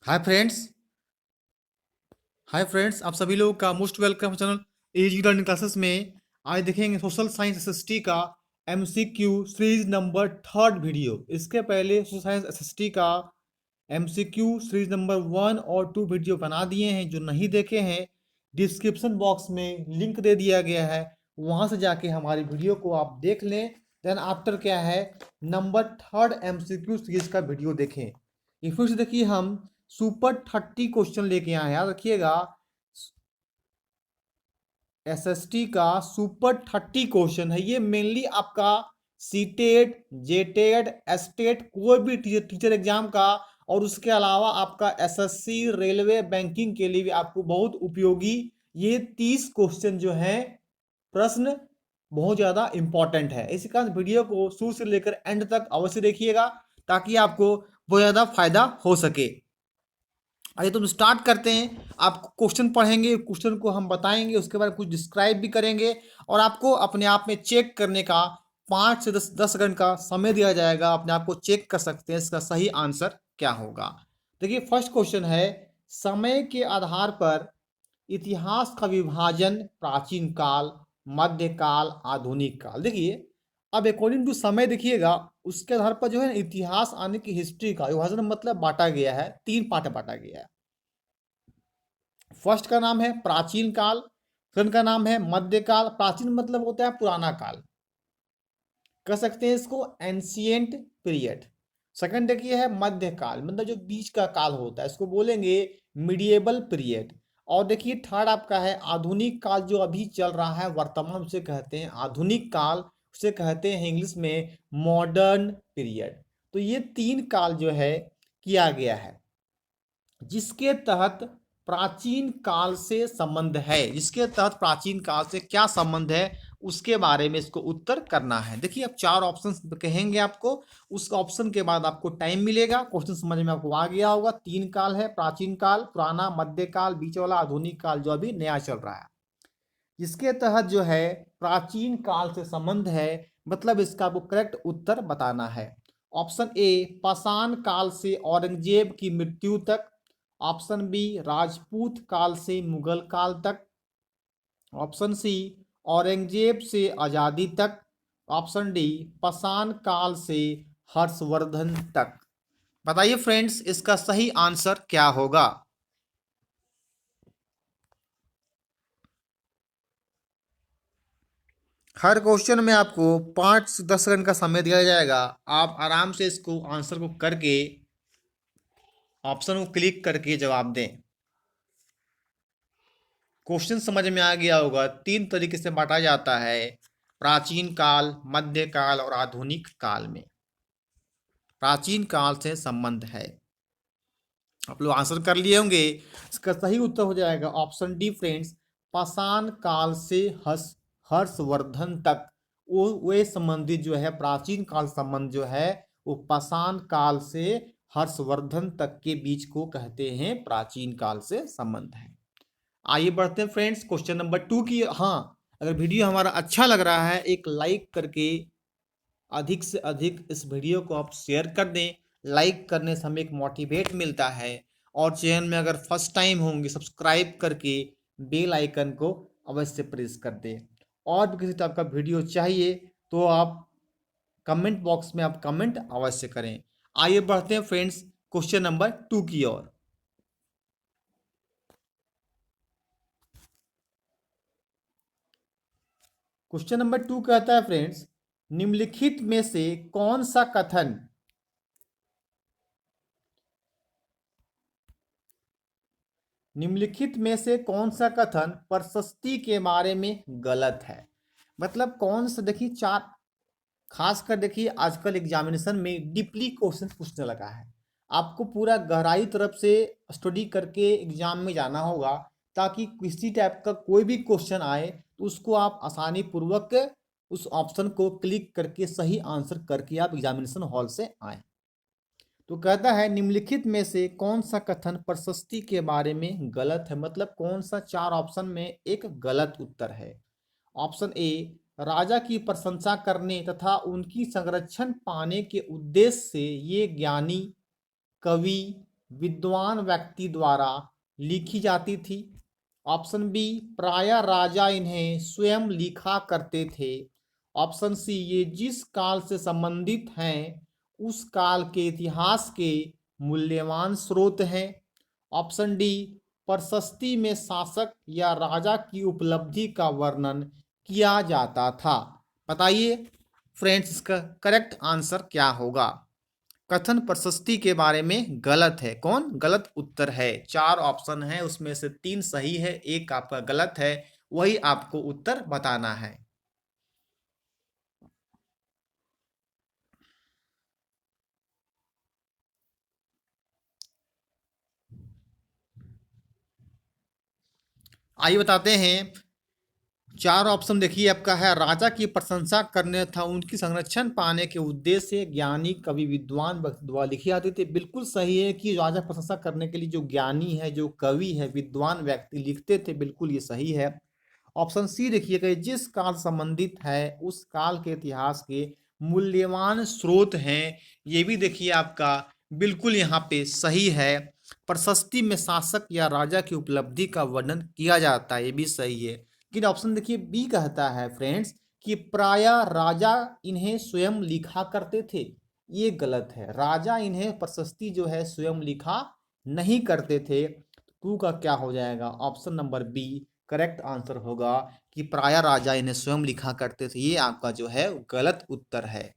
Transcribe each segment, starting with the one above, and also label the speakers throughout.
Speaker 1: Hi friends. आप सभी लोगों का मोस्ट वेलकम चैनल एजी लर्निंग क्लासेस में। आज देखेंगे सोशल साइंस एसएसटी का MCQ series number third video. इसके पहले सोशल साइंस एसएसटी का एमसीक्यू सीरीज नंबर 1 और 2 वीडियो बना दिए हैं। जो नहीं देखे हैं, डिस्क्रिप्शन बॉक्स में लिंक दे दिया गया है, वहां से जाके हमारी वीडियो को आप देख लें। देन आफ्टर क्या है, नंबर थर्ड एमसीक्यू सीरीज का वीडियो देखें। ये फिर से देखिए, हम सुपर 30 क्वेश्चन लेके आए हैं। याद रखिएगा, एसएसटी का सुपर 30 क्वेश्चन है। ये मेनली आपका सीटेट, जेटेट, एसटेट, कोई भी टीचर एग्जाम का, और उसके अलावा आपका एसएससी, रेलवे, बैंकिंग के लिए भी आपको बहुत उपयोगी ये 30 क्वेश्चन जो हैं, प्रश्न बहुत ज़्यादा इंपॉर्टेंट है। इसी कारण वीडियो को शुरू से लेकर एंड तक अवश्य देखिएगा, ताकि आपको बहुत ज़्यादा फायदा हो सके। आइए तुम स्टार्ट करते हैं। आप क्वेश्चन पढ़ेंगे, क्वेश्चन को हम बताएंगे, उसके बाद कुछ डिस्क्राइब भी करेंगे, और आपको अपने आप में चेक करने का 5 से 10 सेकंड का समय दिया जाएगा। अपने आप को चेक कर सकते हैं इसका सही आंसर क्या होगा। देखिए, फर्स्ट क्वेश्चन है, समय के आधार पर इतिहास का विभाजन प्राचीन काल, मध्यकाल, आधुनिक काल। देखिए, अब अकॉर्डिंग टू समय देखिएगा, उसके आधार पर जो है इतिहास आने की हिस्ट्री का विभाजन मतलब बांटा गया है, 3 पार्ट बांटा गया है। फर्स्ट का नाम है प्राचीन काल, सेकंड का नाम है मध्यकाल। प्राचीन मतलब होता है पुराना काल, कह सकते हैं इसको एंशियंट पीरियड। सेकंड देखिए है मध्यकाल, मतलब जो बीच का काल होता है, इसको बोलेंगे मिडिएबल पीरियड। और देखिए थर्ड आपका है आधुनिक काल, जो अभी चल रहा है वर्तमान, उसे कहते हैं आधुनिक काल, उसे कहते हैं इंग्लिश में मॉडर्न पीरियड। तो ये 3 काल जो है किया गया है, जिसके तहत प्राचीन काल से संबंध है। जिसके तहत प्राचीन काल से क्या संबंध है, उसके बारे में इसको उत्तर करना है। देखिए, अब 4 ऑप्शन कहेंगे आपको, उस ऑप्शन के बाद आपको टाइम मिलेगा। क्वेश्चन समझ में आपको आ गया होगा। 3 काल है, प्राचीन काल, पुराना, मध्यकाल, बीच वाला आधुनिक काल जो अभी नया चल रहा है। जिसके तहत जो है प्राचीन काल से संबंध है, मतलब इसका आपको करेक्ट उत्तर बताना है। ऑप्शन ए पाषाण काल से औरंगजेब की मृत्यु तक, ऑप्शन बी राजपूत काल से मुगल काल तक, ऑप्शन सी औरंगजेब से आजादी तक, ऑप्शन डी पाषाण काल से हर्षवर्धन तक। बताइए फ्रेंड्स, इसका सही आंसर क्या होगा। हर क्वेश्चन में आपको 5 से 10 सेकंड का समय दिया जाएगा। आप आराम से इसको आंसर को करके, ऑप्शन को क्लिक करके जवाब दें। क्वेश्चन समझ में आ गया होगा। 3 तरीके से बांटा जाता है, प्राचीन काल, मध्यकाल और आधुनिक काल में। प्राचीन काल से संबंध है। आप लोग आंसर कर लिए होंगे। इसका सही उत्तर हो जाएगा ऑप्शन डी फ्रेंड्स, पाषाण काल से हर्षवर्धन तक। वो वे संबंधित जो है, प्राचीन काल संबंध जो है, वो पाषाण काल से हर्षवर्धन तक के बीच को कहते हैं प्राचीन काल से संबंध है। आइए बढ़ते हैं फ्रेंड्स क्वेश्चन नंबर 2 की। हाँ, अगर वीडियो हमारा अच्छा लग रहा है, एक लाइक करके अधिक से अधिक इस वीडियो को आप शेयर कर दें। लाइक करने से हमें एक मोटिवेट मिलता है। और चैनल में अगर फर्स्ट टाइम होंगे, सब्सक्राइब करके बेल आइकन को अवश्य प्रेस कर दें। और भी किसी टाइप का वीडियो चाहिए तो आप कमेंट बॉक्स में आप कमेंट अवश्य करें। आइए बढ़ते हैं फ्रेंड्स क्वेश्चन नंबर 2 की ओर। क्वेश्चन नंबर 2 कहता है फ्रेंड्स, निम्नलिखित में से कौन सा कथन निम्नलिखित में से कौन सा कथन प्रशस्ति के बारे में गलत है। मतलब कौन सा, देखिए 4, खासकर देखिए आजकल एग्जामिनेशन में डीपली क्वेश्चन पूछने लगा है। आपको पूरा गहराई तरफ से स्टडी करके एग्जाम में जाना होगा, ताकि किसी टाइप का कोई भी क्वेश्चन आए तो उसको आप आसानी पूर्वक उस ऑप्शन को क्लिक करके सही आंसर करके आप एग्जामिनेशन हॉल से आए। तो कहता है निम्नलिखित में से कौन सा कथन प्रशस्ति के बारे में गलत है। मतलब कौन सा 4 ऑप्शन में एक गलत उत्तर है। ऑप्शन ए, राजा की प्रशंसा करने तथा उनकी संरक्षण पाने के उद्देश्य से ये ज्ञानी, कवि, विद्वान व्यक्ति द्वारा लिखी जाती थी। ऑप्शन बी, प्रायः राजा इन्हें स्वयं लिखा करते थे। ऑप्शन सी, ये जिस काल से संबंधित हैं उस काल के इतिहास के मूल्यवान स्रोत हैं। ऑप्शन डी, प्रशस्ति में शासक या राजा की उपलब्धि का वर्णन किया जाता था। बताइए फ्रेंड्स, इसका करेक्ट आंसर क्या होगा? कथन प्रशस्ति के बारे में गलत है। कौन गलत उत्तर है? चार ऑप्शन है, उसमें से तीन सही है, एक आपका गलत है, वही आपको उत्तर बताना है। आइए बताते हैं। चार ऑप्शन देखिए आपका है, राजा की प्रशंसा करने था उनकी संरक्षण पाने के उद्देश्य से ज्ञानी कवि विद्वान व्यक्ति द्वारा लिखी जाती थी। बिल्कुल सही है कि राजा प्रशंसा करने के लिए जो ज्ञानी है, जो कवि है, विद्वान व्यक्ति लिखते थे, बिल्कुल ये सही है। ऑप्शन सी देखिएगा, जिस काल संबंधित है उस काल के इतिहास के मूल्यवान स्रोत हैं, ये भी देखिए आपका बिल्कुल यहाँ पे सही है। प्रशस्ति में शासक या राजा की उपलब्धि का वर्णन किया जाता है, ये भी सही है। लेकिन ऑप्शन देखिए बी कहता है फ्रेंड्स कि प्रायः राजा इन्हें स्वयं लिखा करते थे। ये गलत है, राजा इन्हें प्रशस्ति जो है स्वयं लिखा नहीं करते थे। टू का क्या हो जाएगा? Option number B correct answer होगा कि प्रायः राजा इन्हें स्वयं लिखा करते थे। ये आपका जो है गलत उत्तर है।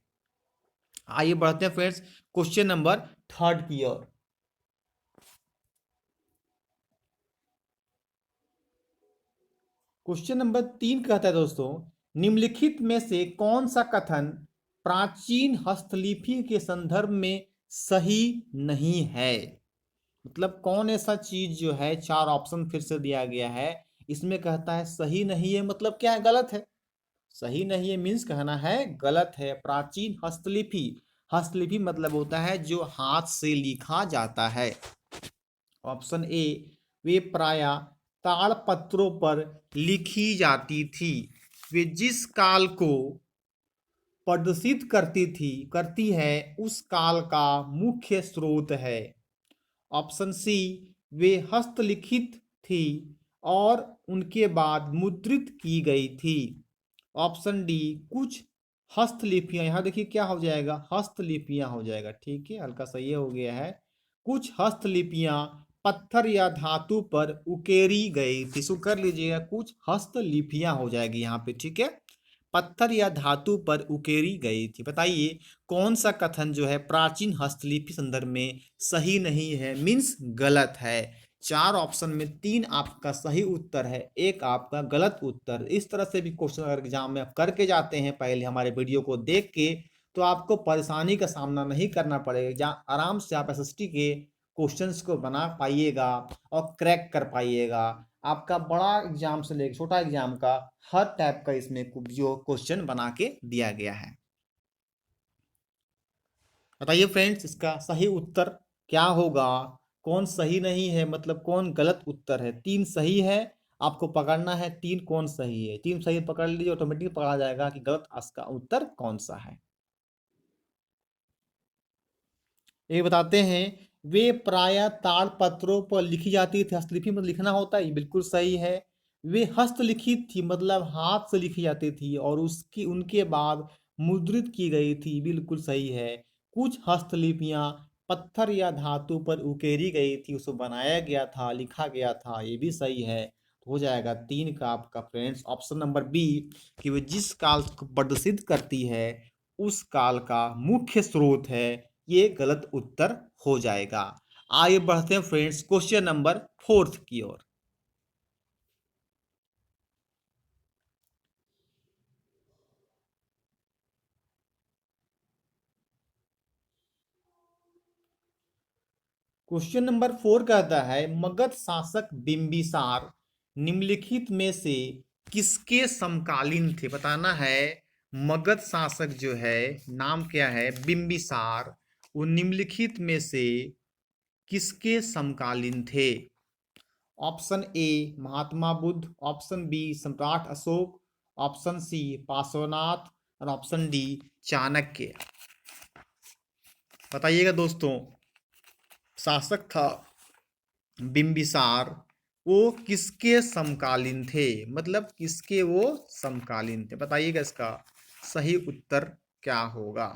Speaker 1: आइए बढ़ते हैं फ्रेंड्स क्वेश्चन नंबर थर्ड की ओर। क्वेश्चन नंबर 3 कहता है दोस्तों, निम्नलिखित में से कौन सा कथन प्राचीन हस्तलिपि के संदर्भ में सही नहीं है? मतलब कौन ऐसा चीज जो है, चार ऑप्शन फिर से दिया गया है, इसमें कहता है सही नहीं है, मतलब क्या है? गलत है। सही नहीं है मीन्स कहना है गलत है। प्राचीन हस्तलिपि, हस्तलिपि मतलब होता है जो हाथ से लिखा जाता है। ऑप्शन ए, वे प्रायः ताड़पत्रों पर लिखी जाती थी। वे जिस काल को प्रदर्शित करती है उस काल का मुख्य स्रोत है। ऑप्शन सी, वे हस्तलिखित थी और उनके बाद मुद्रित की गई थी। ऑप्शन डी, कुछ हस्तलिपियां, यहाँ देखिए क्या हो जाएगा? हस्तलिपियां हो जाएगा। ठीक है, हल्का सा ये हो गया है। कुछ हस्तलिपियां पत्थर या धातु पर उकेरी गई थी। सो कर लीजिएगा, कुछ हस्तलिपियां हो जाएगी यहाँ पे। ठीक है, पत्थर या धातु पर उकेरी गई थी। बताइए कौन सा कथन जो है प्राचीन हस्तलिपि संदर्भ में सही नहीं है, मीन्स गलत है। चार ऑप्शन में तीन आपका सही उत्तर है, एक आपका गलत उत्तर। इस तरह से भी क्वेश्चन अगर एग्जाम में आप करके जाते हैं पहले हमारे वीडियो को देख के, तो आपको परेशानी का सामना नहीं करना पड़ेगा। जहाँ आराम से आप एसएसटी के क्वेश्चंस को बना पाइएगा और क्रैक कर पाइएगा। आपका बड़ा एग्जाम से लेकर छोटा एग्जाम का हर टाइप का इसमें जो क्वेश्चन बना के दिया गया है। बताइए फ्रेंड्स, इसका सही उत्तर क्या होगा? कौन सही नहीं है, मतलब कौन गलत उत्तर है? तीन सही है, आपको पकड़ना है तीन कौन सही है। तीन सही पकड़ लीजिए, ऑटोमेटिक पकड़ा जाएगा कि गलत इसका उत्तर कौन सा है। ये बताते हैं, वे प्रायः ताड़पत्रों पर लिखी जाती थी। हस्तलिपि में लिखना होता है, ये बिल्कुल सही है। वे हस्तलिखित थी, मतलब हाथ से लिखी जाती थी और उसकी उनके बाद मुद्रित की गई थी, बिल्कुल सही है। कुछ हस्तलिपियां पत्थर या धातु पर उकेरी गई थी, उसको बनाया गया था, लिखा गया था, ये भी सही है। तो हो जाएगा तीन का आपका फ्रेंड्स ऑप्शन नंबर बी, कि वे जिस काल को प्रदर्शित करती है उस काल का मुख्य स्रोत है, ये गलत उत्तर हो जाएगा। आइए बढ़ते हैं फ्रेंड्स क्वेश्चन नंबर फोर्थ की ओर। क्वेश्चन नंबर 4 कहता है, मगध शासक बिंबिसार निम्नलिखित में से किसके समकालीन थे? बताना है। मगध शासक जो है, नाम क्या है? बिंबिसार। वो निम्नलिखित में से किसके समकालीन थे? Option A Mahatma Buddha, option B सम्राट अशोक, ऑप्शन सी पार्श्वनाथ और ऑप्शन डी चाणक्य। बताइएगा दोस्तों, शासक था बिंबिसार, वो किसके समकालीन थे? मतलब किसके वो समकालीन थे? बताइएगा इसका सही उत्तर क्या होगा।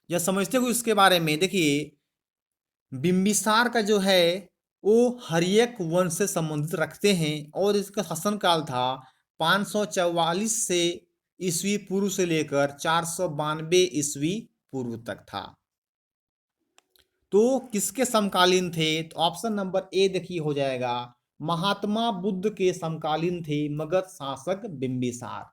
Speaker 1: या समझते हो इसके बारे में? देखिए, बिंबिसार का जो है वो हर्यक वंश से संबंधित रखते हैं और इसका शासनकाल था 544 से ईस्वी पूर्व से लेकर 492 ईस्वी पूर्व तक था। तो किसके समकालीन थे? तो ऑप्शन नंबर ए देखिए हो जाएगा, महात्मा बुद्ध के समकालीन थे मगध शासक बिंबिसार।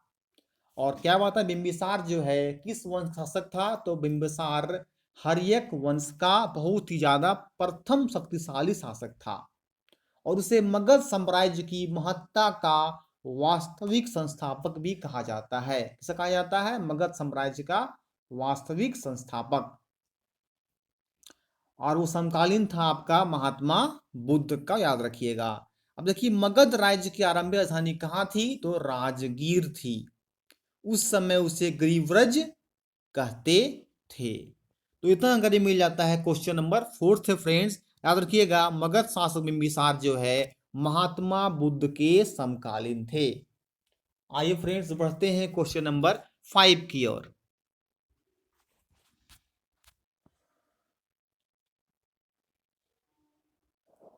Speaker 1: और क्या बात है, बिंबिसार जो है किस वंश शासक था? तो बिंबिसार हर्यक वंश का बहुत ही ज्यादा प्रथम शक्तिशाली शासक था और उसे मगध साम्राज्य की महत्ता का वास्तविक संस्थापक भी कहा जाता है। किसे कहा जाता है? मगध साम्राज्य का वास्तविक संस्थापक। और वो समकालीन था आपका महात्मा बुद्ध का, याद रखिएगा। अब देखिए, मगध राज्य की आरंभिक राजधानी कहाँ थी? तो राजगीर थी। उस समय उसे गिरिव्रज कहते थे। तो इतना जानकारी मिल जाता है क्वेश्चन नंबर 4 से फ्रेंड्स। याद रखिएगा, मगध शासक बिंबिसार जो है महात्मा बुद्ध के समकालीन थे। आइए फ्रेंड्स बढ़ते हैं क्वेश्चन नंबर 5 की ओर।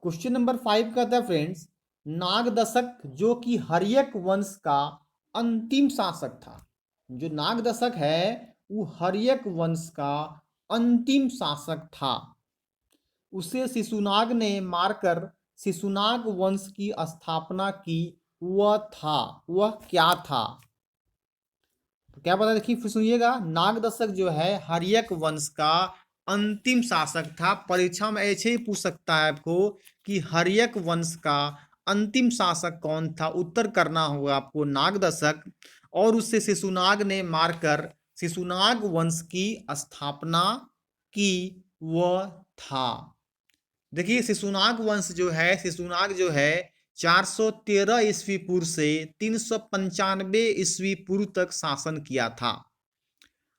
Speaker 1: क्वेश्चन नंबर 5 कहता है फ्रेंड्स, नागदशक जो कि हर्यक वंश का अंतिम शासक था। जो नागदशक है वो हर्यक वंश का अंतिम शासक था। उसे शिशुनाग ने मारकर शिशुनाग वंश की स्थापना की। वह क्या था? तो क्या पता, देखिए फिर सुनिएगा। नागदशक जो है हर्यक वंश का अंतिम शासक था। परीक्षा में ऐसे ही पूछ सकता है आपको कि हर्यक वंश का अंतिम शासक कौन था। उत्तर करना होगा आपको नागदशक, और उससे शिशुनाग ने मारकर शिशुनाग वंश की स्थापना की। वह था, देखिए शिशुनाग वंश जो है, शिशुनाग जो है 413 ईस्वी पूर्व से 395 ईस्वी पूर्व तक शासन किया था।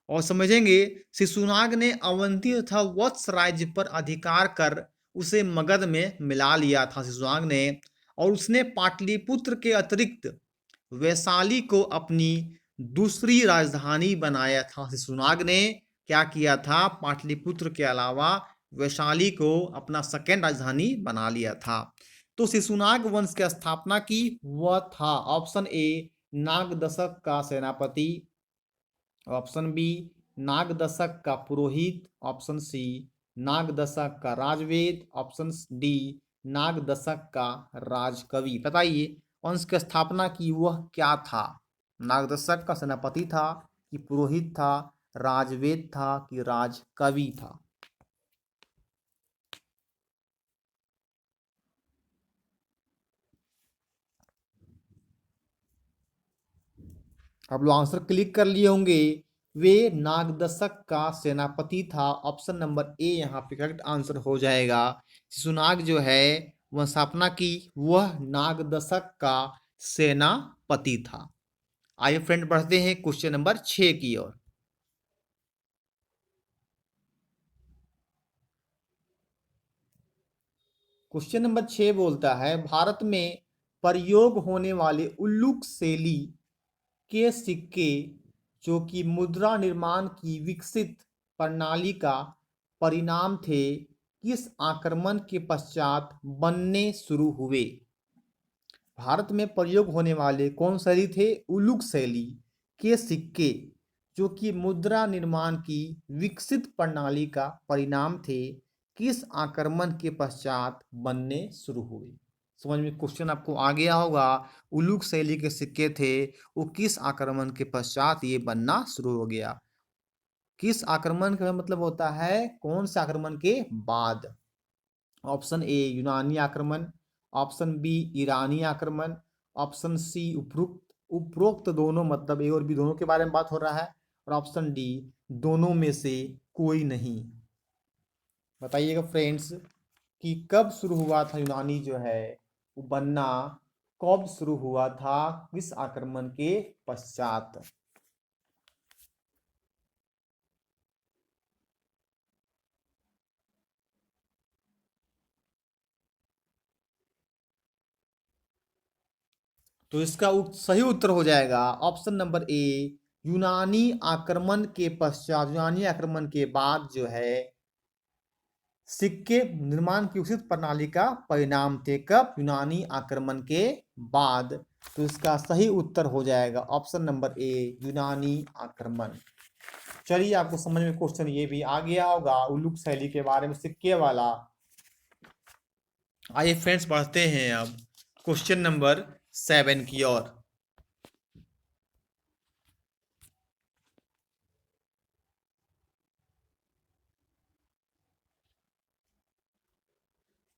Speaker 1: और समझेंगे, शिशुनाग ने अवंती तथा वत्स राज्य पर अधिकार कर उसे मगध में मिला लिया था शिशुनाग ने। और उसने पाटलिपुत्र के अतिरिक्त वैशाली को अपनी दूसरी राजधानी बनाया था। शिशुनाग ने क्या किया था? पाटलिपुत्र के अलावा वैशाली को अपना सेकेंड राजधानी बना लिया था। तो शिशुनाग वंश की स्थापना की वह था। ऑप्शन ए नागदशक का सेनापति, ऑप्शन बी नागदशक का पुरोहित, ऑप्शन सी नागदशक का राजवेद, ऑप्शन डी नागदशक का राजकवि। बताइए, वंश की स्थापना की वह क्या था? नागदशक का सेनापति था कि पुरोहित था, राजवेद था कि राजकवि था? आप लोग आंसर क्लिक कर लिए होंगे। वे नागदशक का सेनापति था। ऑप्शन नंबर ए यहाँ पे करेक्ट आंसर हो जाएगा। शिशुनाग जो है वह स्थापना की, वह नागदशक का सेनापति था। आइए फ्रेंड बढ़ते हैं क्वेश्चन नंबर 6 की ओर। क्वेश्चन नंबर 6 बोलता है, भारत में प्रयोग होने वाले उल्लुक शैली के सिक्के जो कि मुद्रा निर्माण की विकसित प्रणाली का परिणाम थे, किस आक्रमण के पश्चात बनने शुरू हुए? भारत में प्रयोग होने वाले कौन शैली थे? उलुक शैली के सिक्के जो कि मुद्रा निर्माण की विकसित प्रणाली का परिणाम थे, किस आक्रमण के पश्चात बनने शुरू हुए? समझ में क्वेश्चन आपको आ गया होगा। उलुक शैली के सिक्के थे, वो किस आक्रमण के पश्चात ये बनना शुरू हो गया? किस आक्रमण का मतलब होता है कौन से आक्रमण के बाद? ऑप्शन ए यूनानी आक्रमण, ऑप्शन बी ईरानी आक्रमण, ऑप्शन सी उपरोक्त उपरोक्त दोनों, मतलब ए और बी दोनों के बारे में बात हो रहा है, और ऑप्शन डी दोनों में से कोई नहीं। बताइएगा फ्रेंड्स कि कब शुरू हुआ था यूनानी जो है वो बनना, कब शुरू हुआ था, किस आक्रमण के पश्चात? तो इसका सही उत्तर हो जाएगा ऑप्शन नंबर ए। यूनानी आक्रमण के पश्चात, यूनानी आक्रमण के बाद जो है सिक्के निर्माण की उचित प्रणाली का परिणाम थे। कब? यूनानी आक्रमण के बाद। तो इसका सही उत्तर हो जाएगा ऑप्शन नंबर ए, यूनानी आक्रमण। चलिए, आपको समझ में क्वेश्चन ये भी आ गया होगा उलूक शैली के बारे में, सिक्के वाला। आइए फ्रेंड्स, बढ़ते हैं अब क्वेश्चन नंबर 7 की ओर।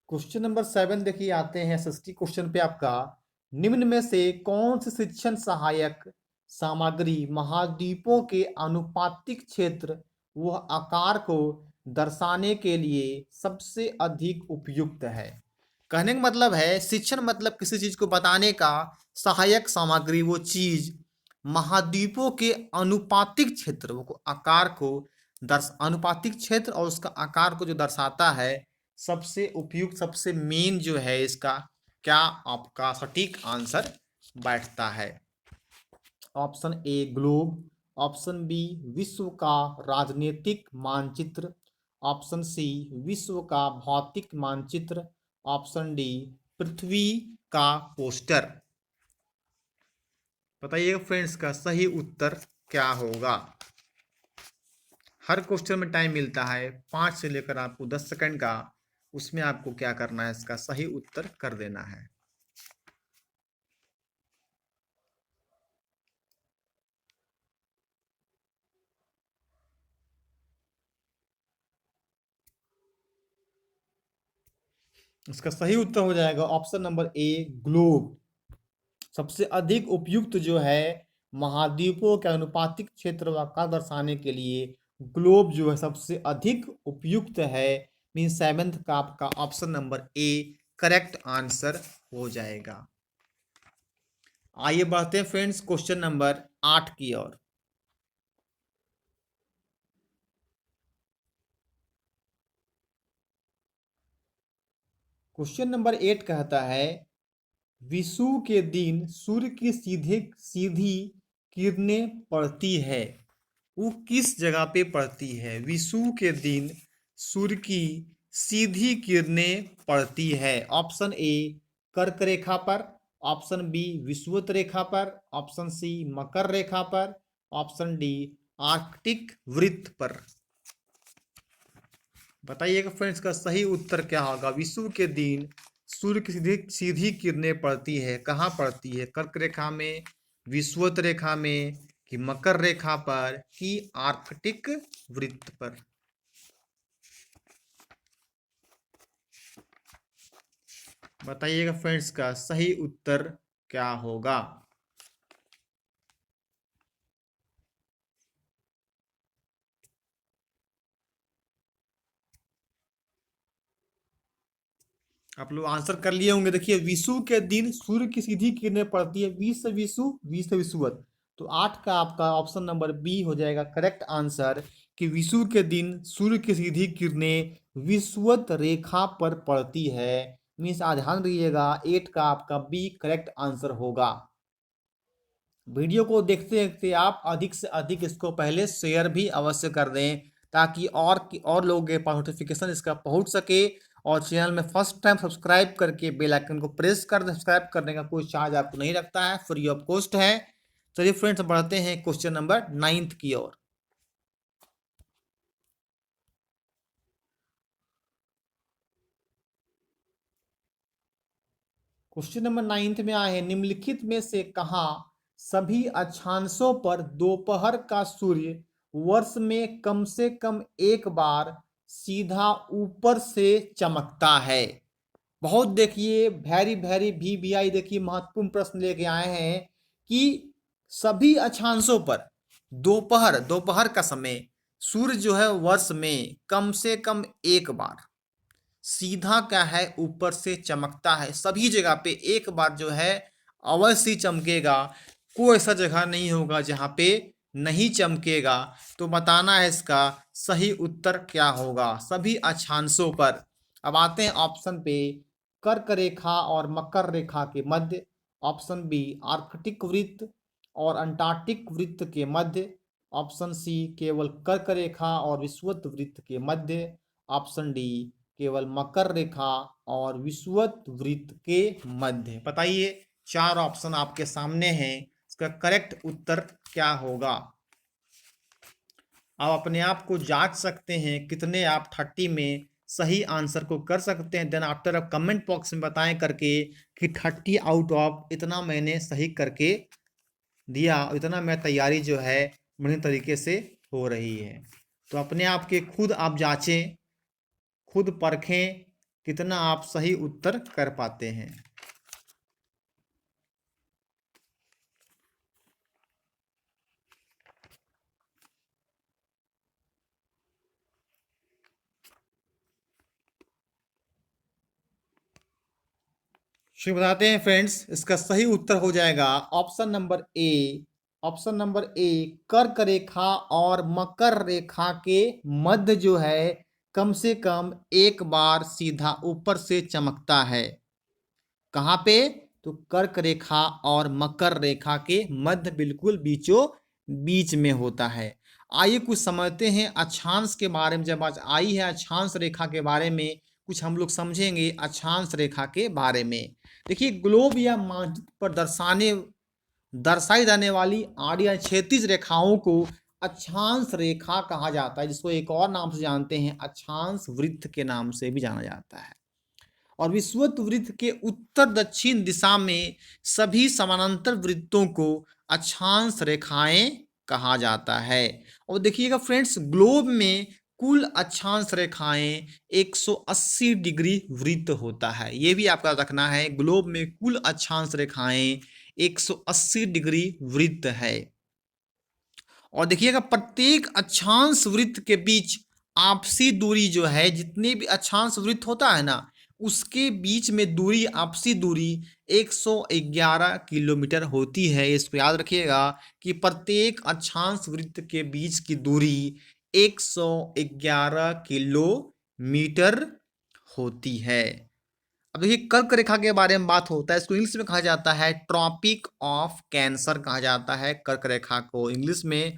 Speaker 1: क्वेश्चन नंबर 7 देखिए, आते हैं 60 क्वेश्चन पे आपका। निम्न में से कौन सी शिक्षण सहायक सामग्री महाद्वीपों के अनुपातिक क्षेत्र व आकार को दर्शाने के लिए सबसे अधिक उपयुक्त है? कहने का मतलब है, शिक्षण मतलब किसी चीज को बताने का सहायक सामग्री, वो चीज महाद्वीपों के अनुपातिक क्षेत्र को, आकार को अनुपातिक क्षेत्र और उसका आकार को जो दर्शाता है, सबसे उपयुक्त, सबसे मेन जो है इसका क्या आपका सटीक आंसर बैठता है? Option A globe, option B विश्व का राजनीतिक मानचित्र, ऑप्शन सी विश्व का भौतिक मानचित्र, ऑप्शन डी पृथ्वी का पोस्टर। बताइएगा फ्रेंड्स, का सही उत्तर क्या होगा? हर क्वेश्चन में टाइम मिलता है 5 से लेकर आपको 10 सेकंड का, उसमें आपको क्या करना है, इसका सही उत्तर कर देना है। इसका सही उत्तर हो जाएगा ऑप्शन नंबर ए, ग्लोब। सबसे अधिक उपयुक्त जो है महाद्वीपों के अनुपातिक क्षेत्र व आकार दर्शाने के लिए ग्लोब जो है सबसे अधिक उपयुक्त है। मीन 7th का आपका option number A correct answer हो जाएगा। आइए बढ़ते हैं फ्रेंड्स क्वेश्चन नंबर 8 की ओर। क्वेश्चन नंबर 8 कहता है, विषुव के दिन सूर्य की सीधी किरणें पड़ती है, वो किस जगह पे पड़ती है? विषुव के दिन सूर्य की सीधी किरणें पड़ती है। ऑप्शन ए कर्क रेखा पर, ऑप्शन बी विषुवत रेखा पर, ऑप्शन सी मकर रेखा पर, ऑप्शन डी आर्कटिक वृत्त पर। बताइएगा फ्रेंड्स, का सही उत्तर क्या होगा? विषुव के दिन सूर्य की सीधी सीधी किरणें पड़ती है, कहाँ पड़ती है? कर्क रेखा में, विषुवत रेखा में, कि मकर रेखा पर, कि आर्कटिक वृत्त पर? बताइएगा फ्रेंड्स, का सही उत्तर क्या होगा? आप लोग आंसर कर लिए होंगे। देखिए, विषुव के दिन सूर्य की सीधी किरणें पड़ती है, विष से विषु, विष से विषुवत। तो 8 का आपका ऑप्शन नंबर बी हो जाएगा करेक्ट आंसर, कि विषुव के दिन सूर्य की सीधी किरणें विषुवत रेखा पर पड़ती है। मीन्स ध्यान रखिएगा, 8 का आपका बी करेक्ट आंसर होगा। वीडियो को देखते देखते आप अधिक से अधिक इसको पहले शेयर भी अवश्य कर दें, ताकि और लोगों के पास नोटिफिकेशन इसका पहुंच सके। और चैनल में फर्स्ट टाइम सब्सक्राइब करके बेल आइकन को प्रेस कर दें। सब्सक्राइब करने का कोई चार्ज आपको नहीं लगता है, फ्री ऑफ कॉस्ट है। चलिए फ्रेंड्स, बढ़ते हैं क्वेश्चन नंबर 9 की ओर। क्वेश्चन नंबर 9 में आए हैं, निम्नलिखित में से कहाँ सभी अक्षांशों पर दोपहर का सूर्य वर्ष में कम से कम एक बार सीधा ऊपर से चमकता है? बहुत देखिए, वेरी वेरी VVI देखिए महत्वपूर्ण प्रश्न लेके आए हैं कि सभी अक्षांशों पर दोपहर दोपहर का समय सूर्य जो है वर्ष में कम से कम एक बार सीधा क्या है ऊपर से चमकता है। सभी जगह पे एक बार जो है अवश्य चमकेगा, कोई ऐसा जगह नहीं होगा जहाँ पे नहीं चमकेगा। तो बताना है इसका सही उत्तर क्या होगा, सभी अक्षांशों पर। अब आते हैं ऑप्शन पे, कर्क रेखा और मकर रेखा के मध्य, ऑप्शन बी आर्कटिक वृत्त और अंटार्कटिक वृत्त के मध्य, ऑप्शन सी केवल कर्क रेखा और विषुवत वृत्त के मध्य, ऑप्शन डी केवल मकर रेखा और विषुवत वृत्त के मध्य। बताइए, चार ऑप्शन आपके सामने हैं, इसका करेक्ट उत्तर क्या होगा? आप अपने आप को जांच सकते हैं कितने आप 30 में सही आंसर को कर सकते हैं। देन आफ्टर आप कमेंट बॉक्स में बताएं करके कि 30 आउट ऑफ इतना मैंने सही करके दिया, इतना मैं तैयारी जो है बढ़िया तरीके से हो रही है। तो अपने आप के खुद आप जांचें, खुद परखें कितना आप सही उत्तर कर पाते हैं। शुभ बताते हैं फ्रेंड्स, इसका सही उत्तर हो जाएगा option number A. Option number A, कर्क रेखा और मकर रेखा के मध्य जो है कम से कम एक बार सीधा ऊपर से चमकता है। कहाँ पे? तो कर्क रेखा और मकर रेखा के मध्य बिल्कुल बीचों बीच में होता है। आइए कुछ समझते हैं अक्षांश के बारे में। जब आज आई है अक्षांश रेखा के बारे में कुछ हम लोग समझेंगे अक्षांश रेखा के बारे में। देखिए, ग्लोब या मानचित्र पर दर्शाई जाने वाली आड़ी या क्षैतिज रेखाओं को अक्षांश रेखा कहा जाता है, जिसको एक और नाम से जानते हैं अक्षांश वृत्त के नाम से भी जाना जाता है। और विषुवत वृत्त के उत्तर दक्षिण दिशा में सभी समानांतर वृत्तों को अक्षांश रेखाएं कहा जाता है। और देखिएगा फ्रेंड्स, ग्लोब में कुल अक्षांश रेखाएं 180 डिग्री वृत्त होता है। ये भी आपका रखना है, ग्लोब में कुल अक्षांश रेखाएं 180 डिग्री वृत्त है। और देखिएगा प्रत्येक अक्षांश वृत्त के बीच आपसी दूरी जो है, जितने भी अक्षांश वृत्त होता है ना, उसके बीच में दूरी, आपसी दूरी 111 किलोमीटर होती है। इसको याद रखिएगा कि प्रत्येक अक्षांश वृत्त के बीच की दूरी 111 किलोमीटर होती है। अब देखिए, कर्क रेखा के बारे में बात होता है, इसको इंग्लिश में कहा जाता है ट्रॉपिक ऑफ कैंसर कहा जाता है कर्क रेखा को इंग्लिश में।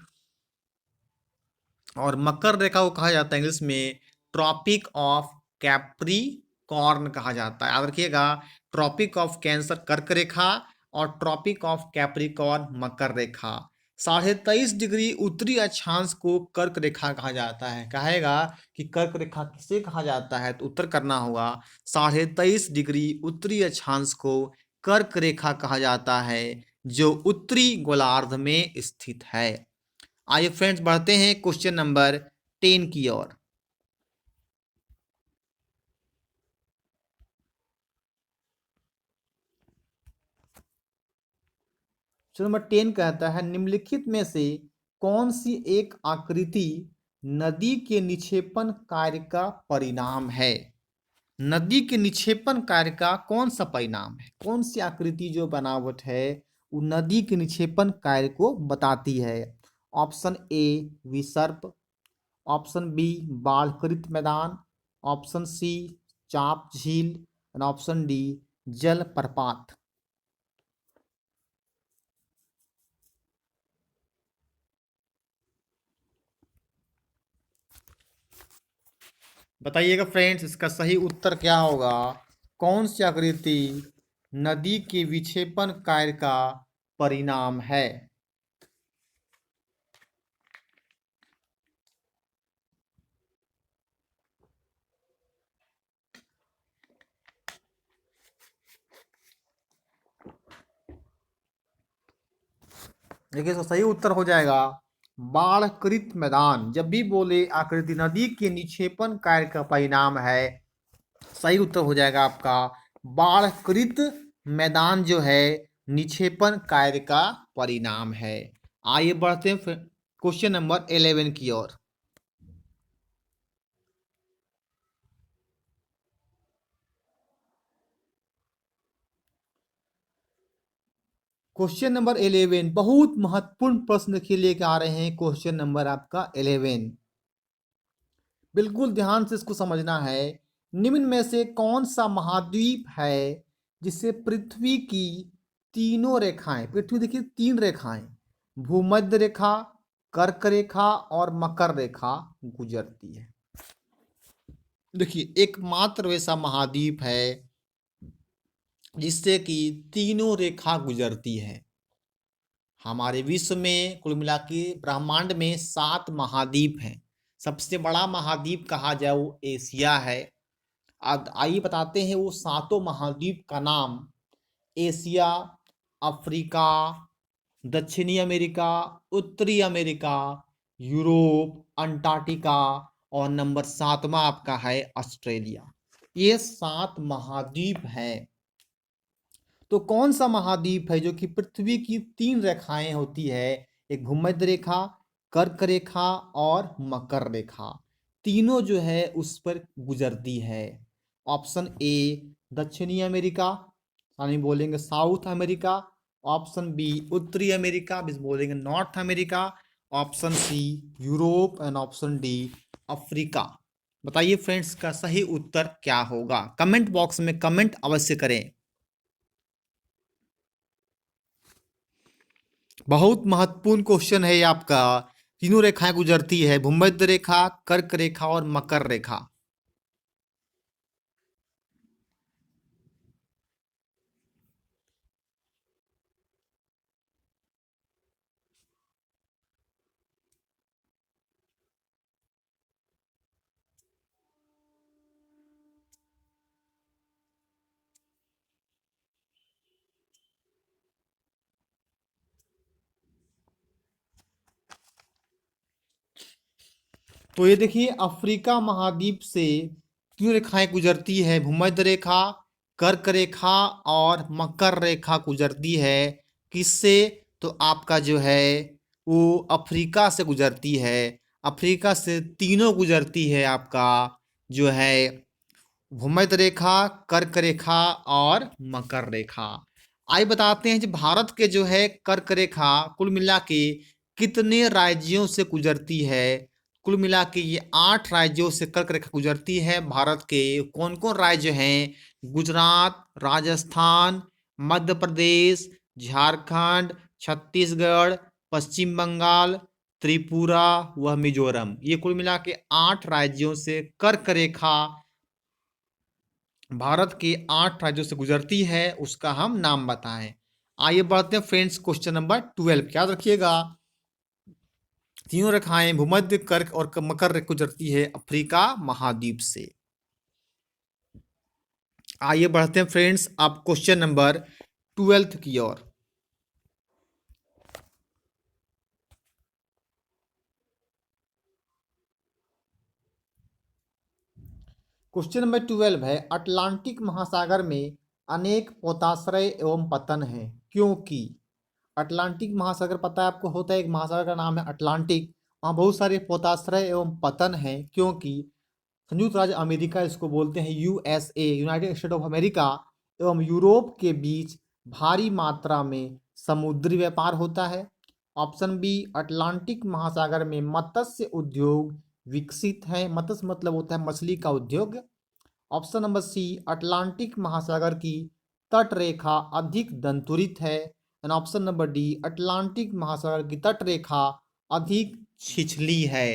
Speaker 1: और मकर रेखा को कहा जाता है इंग्लिश में ट्रॉपिक ऑफ कैप्रिकॉर्न कहा जाता है। याद रखिएगा, ट्रॉपिक ऑफ कैंसर कर्क रेखा और ट्रॉपिक ऑफ कैप्रिकॉर्न मकर रेखा। 23.5 डिग्री उत्तरी अक्षांश को कर्क रेखा कहा जाता है। कहेगा कि कर्क रेखा किसे कहा जाता है, तो उत्तर करना होगा 23.5 डिग्री उत्तरी अक्षांश को कर्क रेखा कहा जाता है, जो उत्तरी गोलार्ध में स्थित है। आइए फ्रेंड्स, बढ़ते हैं क्वेश्चन नंबर 10 की ओर। क्वेश्चन नंबर 10 कहता है निम्नलिखित में से कौन सी एक आकृति नदी के निक्षेपण कार्य का परिणाम है? नदी के निक्षेपण कार्य का कौन सा परिणाम है? कौन सी आकृति जो बनावट है वो नदी के निक्षेपण कार्य को बताती है? ऑप्शन ए विसर्प, ऑप्शन बी बाढ़कृत मैदान, ऑप्शन सी चाप झील, और ऑप्शन डी जल प्रपात। बताइएगा फ्रेंड्स, इसका सही उत्तर क्या होगा? कौन सी आकृति नदी के विक्षेपण कार्य का परिणाम है? देखिए, इसका सही उत्तर हो जाएगा बाढ़कृत मैदान। जब भी बोले आकृति नदी के निक्षेपण कार्य का परिणाम है, सही उत्तर हो जाएगा आपका बाढ़कृत मैदान जो है निक्षेपण कार्य का परिणाम है। आइए बढ़ते हैं क्वेश्चन नंबर 11 की ओर। क्वेश्चन नंबर 11 बहुत महत्वपूर्ण प्रश्न के लेकर आ रहे हैं। क्वेश्चन नंबर आपका 11, बिल्कुल ध्यान से इसको समझना है। निम्न में से कौन सा महाद्वीप है जिसे पृथ्वी की तीनों रेखाएं, पृथ्वी देखिए 3 रेखाएं, भूमध्य रेखा, कर्क रेखा और मकर रेखा गुजरती है। देखिए एकमात्र वैसा महाद्वीप है जिससे कि तीनों रेखा गुजरती है। हमारे विश्व में कुल मिला के ब्रह्मांड में 7 महाद्वीप हैं। सबसे बड़ा महाद्वीप कहा जाए वो एशिया है। आइए बताते हैं वो सातों महाद्वीप का नाम। एशिया, अफ्रीका, दक्षिणी अमेरिका, उत्तरी अमेरिका, यूरोप, अंटार्कटिका और नंबर 7वां आपका है ऑस्ट्रेलिया। ये 7 महाद्वीप हैं। तो कौन सा महाद्वीप है जो कि पृथ्वी की 3 रेखाएं होती है, एक भूमध्य रेखा, कर्क रेखा और मकर रेखा, तीनों जो है उस पर गुजरती है। ऑप्शन ए दक्षिणी अमेरिका, यानी बोलेंगे साउथ अमेरिका। ऑप्शन बी उत्तरी अमेरिका, बोलेंगे North America. Option C Europe and option D Africa. बताइए फ्रेंड्स का सही उत्तर क्या होगा? कमेंट बॉक्स में कमेंट अवश्य करें। बहुत महत्वपूर्ण क्वेश्चन है ये आपका। तीनों रेखाएं गुजरती है, भूमध्य रेखा, कर्क रेखा और मकर रेखा। तो ये देखिए अफ्रीका महाद्वीप से तीन रेखाएं गुजरती है, भूमध्य रेखा, कर्क रेखा और मकर रेखा गुजरती है। किससे? तो आपका जो है वो अफ्रीका से गुजरती है। अफ्रीका से तीनों गुजरती है आपका जो है भूमध्य रेखा, कर्क रेखा और मकर रेखा। आइए बताते हैं जो भारत के जो है कर्क रेखा कुल मिला के कितने राज्यों से गुजरती है। कुल मिला के ये 8 राज्यों से कर्क रेखा गुजरती है। भारत के कौन कौन राज्य हैं? गुजरात, राजस्थान, मध्य प्रदेश, झारखंड, छत्तीसगढ़, पश्चिम बंगाल, त्रिपुरा व मिजोरम। ये कुल मिला के 8 राज्यों से कर्क रेखा भारत के 8 राज्यों से गुजरती है, उसका हम नाम बताएं। आइए बढ़ते हैं फ्रेंड्स क्वेश्चन नंबर 12। याद रखिएगा तीनों रेखाएं भूमध्य, कर्क और मकर रेखा गुजरती है अफ्रीका महाद्वीप से। आइए बढ़ते हैं फ्रेंड्स अब क्वेश्चन नंबर 12 की ओर। क्वेश्चन नंबर 12 है अटलांटिक महासागर में अनेक पोताश्रय एवं पतन है क्योंकि। अटलांटिक महासागर पता है आपको, होता है एक महासागर का नाम है अटलांटिक। वहाँ बहुत सारे पोताश्रय एवं पतन है क्योंकि संयुक्त राज्य अमेरिका इसको बोलते हैं USA, United state of America, एवं यूरोप के बीच भारी मात्रा में समुद्री व्यापार होता है। ऑप्शन बी अटलांटिक महासागर में मत्स्य उद्योग विकसित है। मत्स्य मतलब होता है मछली का उद्योग। ऑप्शन नंबर सी अटलांटिक महासागर की तट रेखा अधिक दंतुरित है। And option number D Atlantic महासागर की तट रेखा अधिक छिछली है।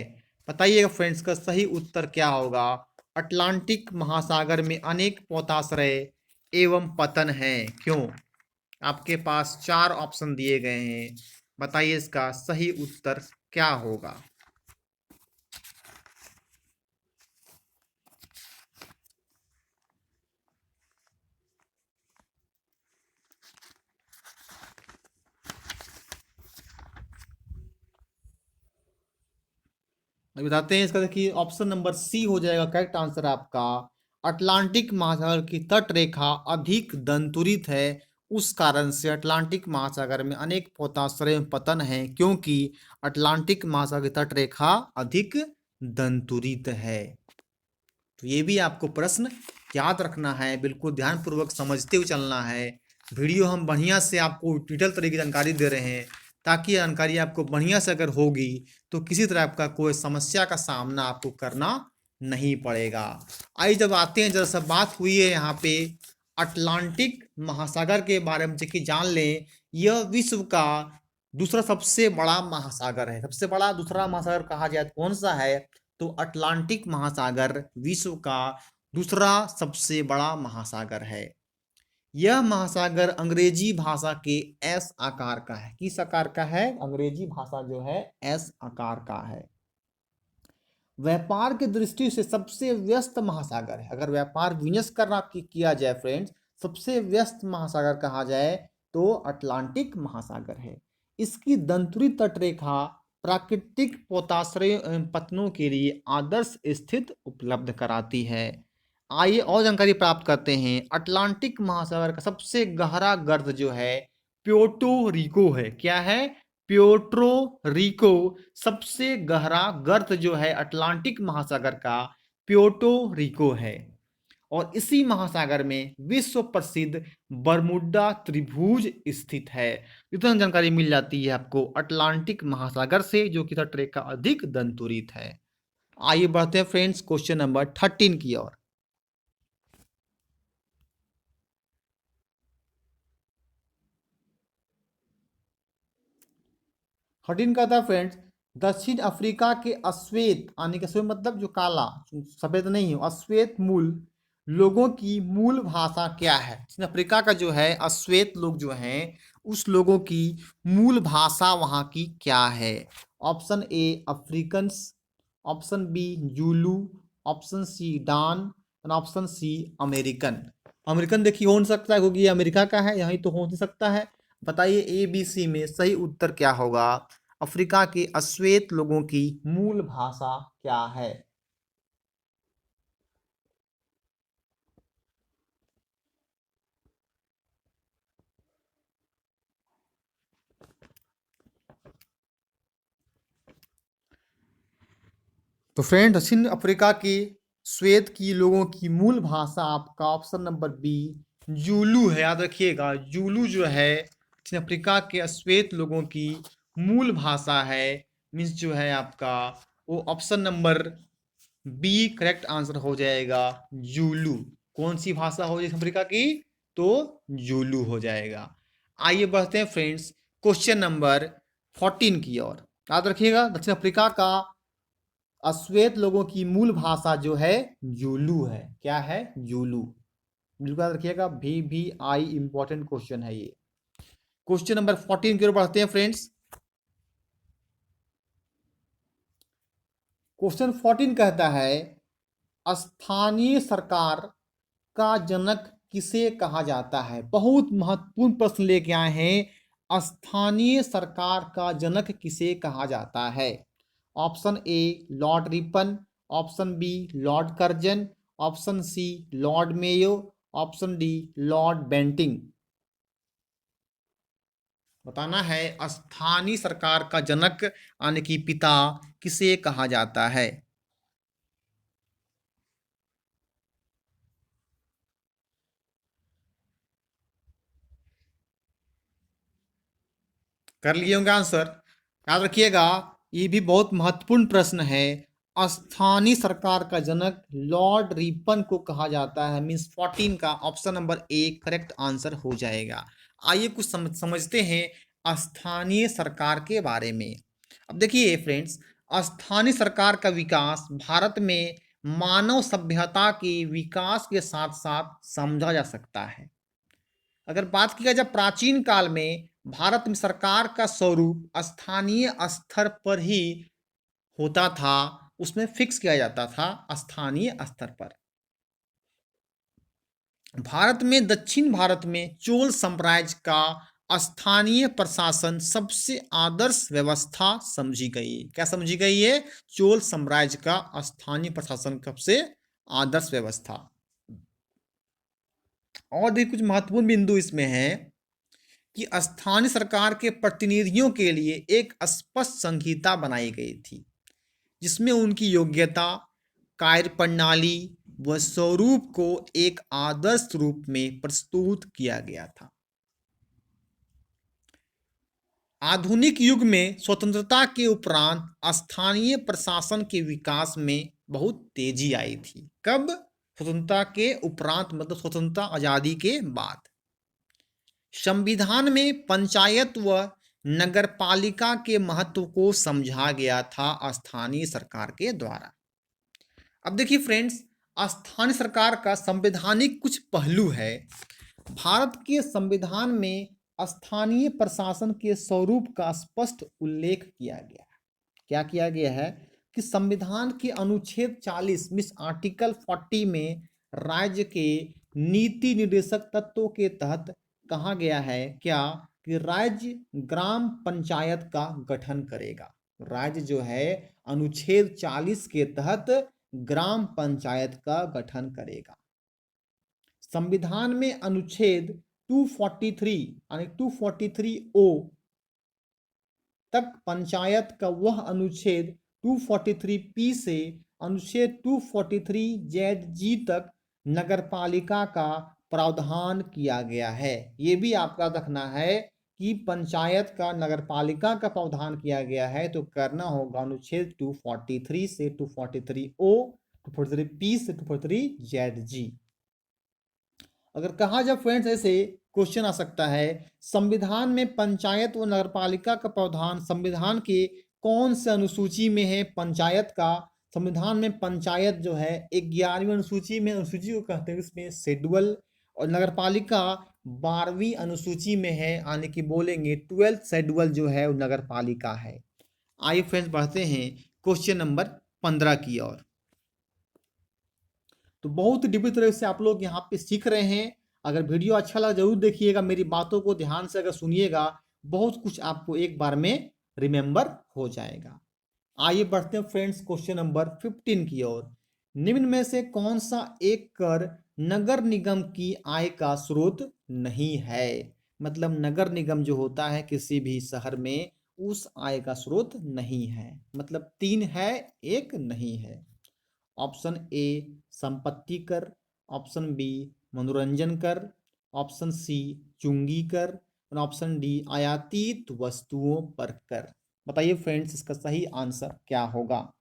Speaker 1: बताइएगा फ्रेंड्स का सही उत्तर क्या होगा? अटलांटिक महासागर में अनेक पोताश्रय एवं पतन है क्यों? आपके पास 4 ऑप्शन दिए गए हैं, बताइए इसका सही उत्तर क्या होगा? बताते हैं इसका। देखिए ऑप्शन नंबर सी हो जाएगा करेक्ट आंसर आपका। अटलांटिक महासागर की तट रेखा अधिक दंतुरित है, उस कारण से अटलांटिक महासागर में अनेक पोताश्रय पतन है क्योंकि अटलांटिक महासागर की तट रेखा अधिक दंतुरित है। तो ये भी आपको प्रश्न याद रखना है, बिल्कुल ध्यानपूर्वक समझते हुए चलना है। वीडियो हम बढ़िया से आपको डिटेल तरीके की जानकारी दे रहे हैं ताकि जानकारी आपको बढ़िया से अगर होगी तो किसी तरह का कोई समस्या का सामना आपको करना नहीं पड़ेगा। आइए जब आते हैं, जरा सा बात हुई है यहाँ पे अटलांटिक महासागर के बारे में कि जान लें, यह विश्व का दूसरा सबसे बड़ा महासागर है। सबसे बड़ा दूसरा महासागर कहा जाए कौन सा है, तो अटलांटिक महासागर विश्व का दूसरा सबसे बड़ा महासागर है। यह महासागर अंग्रेजी भाषा के एस आकार का है। किस आकार का है? अंग्रेजी भाषा जो है एस आकार का है। व्यापार की दृष्टि से सबसे व्यस्त महासागर है। अगर व्यापार बिजनेस करना किया जाए फ्रेंड्स, सबसे व्यस्त महासागर कहा जाए तो अटलांटिक महासागर है। इसकी दंतुरी तटरेखा प्राकृतिक पोताश्रय पत्तनों के लिए आदर्श स्थित उपलब्ध कराती है। आइए और जानकारी प्राप्त करते हैं। अटलांटिक महासागर का सबसे गहरा गर्त जो है प्योर्टो रिको है। क्या है? प्योर्टो रिको सबसे गहरा गर्त जो है अटलांटिक महासागर का प्योर्टो रिको है। और इसी महासागर में विश्व प्रसिद्ध बरमुडा त्रिभुज स्थित है। इतना जानकारी मिल जाती है आपको अटलांटिक महासागर से, जो कि तटरेखा अधिक दंतुरित है। आइए बढ़ते हैं फ्रेंड्स क्वेश्चन नंबर 13 की ओर। 13 का था फ्रेंड्स, दक्षिण अफ्रीका के अश्वेत, यानी कि अश्वेत मतलब जो काला, सफेद नहीं हो, अश्वेत मूल लोगों की मूल भाषा क्या है? दक्षिण अफ्रीका का जो है अश्वेत लोग जो हैं, उस लोगों की मूल भाषा वहां की क्या है? Option A Afrikaans, option B Zulu, option C डान, ऑप्शन सी अमेरिकन। अमेरिकन देखिए हो नहीं सकता है क्योंकि ये अमेरिका का है, यहीं तो हो नहीं सकता है। बताइए ए बी सी में सही उत्तर क्या होगा? अफ्रीका के अश्वेत लोगों की मूल भाषा क्या है? तो फ्रेंड दक्षिण अफ्रीका के श्वेत की लोगों की मूल भाषा आपका ऑप्शन नंबर बी जूलू है। याद रखिएगा, जूलू जो है दक्षिण अफ्रीका के श्वेत लोगों की मूल भाषा है। मीन्स जो है आपका वो option number B correct answer हो जाएगा, जूलू। कौन सी भाषा हो जाएगी अफ्रीका की? तो जूलू हो जाएगा। आइए बढ़ते हैं फ्रेंड्स क्वेश्चन नंबर 14 की ओर। याद रखिएगा दक्षिण अफ्रीका का अश्वेत लोगों की मूल भाषा जो है जूलू है। क्या है? जूलू। बिल्कुल याद रखिएगा, भी आई इंपॉर्टेंट क्वेश्चन है ये। क्वेश्चन नंबर 14 की ओर बढ़ते हैं फ्रेंड्स। क्वेश्चन 14 कहता है स्थानीय सरकार का जनक किसे कहा जाता है? बहुत महत्वपूर्ण प्रश्न लेके आए हैं। स्थानीय सरकार का जनक किसे कहा जाता है? Option A Lord Ripon, option B Lord Curzon, option C Lord Mayo, option D Lord Bentinck. बताना है स्थानीय सरकार का जनक यानी कि पिता किसे कहा जाता है? कर लिए होंगे आंसर। याद रखिएगा ये भी बहुत महत्वपूर्ण प्रश्न है। स्थानीय सरकार का जनक लॉर्ड रिपन को कहा जाता है। मीन्स 14 का option number A correct answer हो जाएगा। आइए कुछ समझते हैं स्थानीय सरकार के बारे में। अब देखिए फ्रेंड्स, स्थानीय सरकार का विकास भारत में मानव सभ्यता के विकास के साथ साथ समझा जा सकता है। अगर बात किया जाए प्राचीन काल में भारत में सरकार का स्वरूप स्थानीय स्तर पर ही होता था, उसमें फिक्स किया जाता था स्थानीय स्तर पर। भारत में दक्षिण भारत में चोल साम्राज्य का स्थानीय प्रशासन सबसे आदर्श व्यवस्था समझी गई। क्या समझी गई है? चोल साम्राज्य का स्थानीय प्रशासन सबसे आदर्श व्यवस्था। और भी कुछ महत्वपूर्ण बिंदु इसमें है कि स्थानीय सरकार के प्रतिनिधियों के लिए एक स्पष्ट संहिता बनाई गई थी, जिसमें उनकी योग्यता, कार्यप्रणाली व स्वरूप को एक आदर्श रूप में प्रस्तुत किया गया था। आधुनिक युग में स्वतंत्रता के उपरांत स्थानीय प्रशासन के विकास में बहुत तेजी आई थी। कब? स्वतंत्रता के उपरांत मतलब स्वतंत्रता आजादी के बाद। संविधान में पंचायत व नगरपालिका के महत्व को समझा गया था स्थानीय सरकार के द्वारा। अब देखिए फ्रेंड्स, स्थानीय सरकार का संवैधानिक कुछ पहलू है। भारत के संविधान में स्थानीय प्रशासन के स्वरूप का स्पष्ट उल्लेख किया गया है। क्या किया गया है कि संविधान के अनुच्छेद 40 मिस आर्टिकल 40 में राज्य के नीति निर्देशक तत्वों के तहत कहा गया है क्या कि राज्य ग्राम पंचायत का गठन करेगा। राज्य जो है अनुच्छेद 40 के तहत ग्राम पंचायत का गठन करेगा। संविधान में अनुच्छेद 243 यानी 243 ओ तक पंचायत का वह अनुच्छेद 243 पी से अनुच्छेद 243 जेड जी तक नगरपालिका का प्रावधान किया गया है। ये भी आपका रखना है कि पंचायत का नगरपालिका का प्रावधान किया गया है तो करना होगा अनुच्छेद 243 से 243 ओ, 243 पी से 243 जेड जी। अगर कहा जाए फ्रेंड्स, ऐसे क्वेश्चन आ सकता है संविधान में पंचायत व नगरपालिका का प्रावधान संविधान के कौन से अनुसूची में है। पंचायत का संविधान में पंचायत जो है 11वीं अनुसूची में, अनुसूची को कहते हैं इसमें शेड्यूल, और नगरपालिका 12वीं अनुसूची में है, यानी कि बोलेंगे 12th शेड्यूल जो है वो नगरपालिका है। आइए फ्रेंड्स बढ़ते हैं क्वेश्चन नंबर 15 की ओर। तो बहुत डिब्बी तरह से आप लोग यहाँ पे सीख रहे हैं। अगर वीडियो अच्छा लगा जरूर देखिएगा, मेरी बातों को ध्यान से अगर सुनिएगा बहुत कुछ आपको एक बार में रिमेंबर हो जाएगा। आइए बढ़ते हैं फ्रेंड्स क्वेश्चन नंबर 15 की ओर। निम्न में से कौन सा एक कर नगर निगम की आय का स्रोत नहीं है। मतलब नगर निगम जो होता है किसी भी शहर में उस आय का स्रोत नहीं है। मतलब 3 है, एक नहीं है। ऑप्शन ए संपत्ति कर, ऑप्शन बी मनोरंजन कर, ऑप्शन सी चुंगी कर और ऑप्शन डी आयातित वस्तुओं पर कर। बताइए फ्रेंड्स इसका सही आंसर क्या होगा।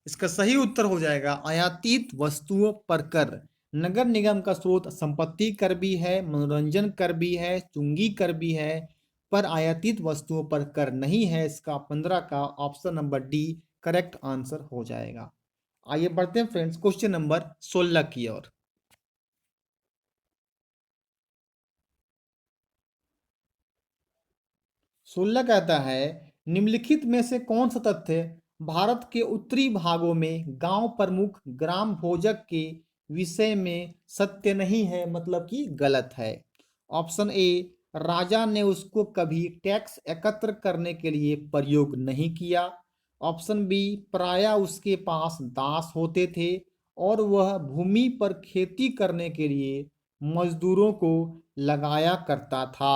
Speaker 1: इसका सही उत्तर हो जाएगा आयातित वस्तुओं पर कर। नगर निगम का स्रोत संपत्ति कर भी है, मनोरंजन कर भी है, चुंगी कर भी है, पर आयातित वस्तुओं पर कर नहीं है। इसका 15 का option number D correct answer हो जाएगा। आइए बढ़ते हैं फ्रेंड्स क्वेश्चन नंबर 16 की ओर। 16 कहता है निम्नलिखित में से कौन सा तथ्य भारत के उत्तरी भागों में गांव प्रमुख ग्राम भोजक के विषय में सत्य नहीं है, मतलब कि गलत है। ऑप्शन ए राजा ने उसको कभी टैक्स एकत्र करने के लिए प्रयोग नहीं किया। ऑप्शन बी प्रायः उसके पास दास होते थे और वह भूमि पर खेती करने के लिए मजदूरों को लगाया करता था।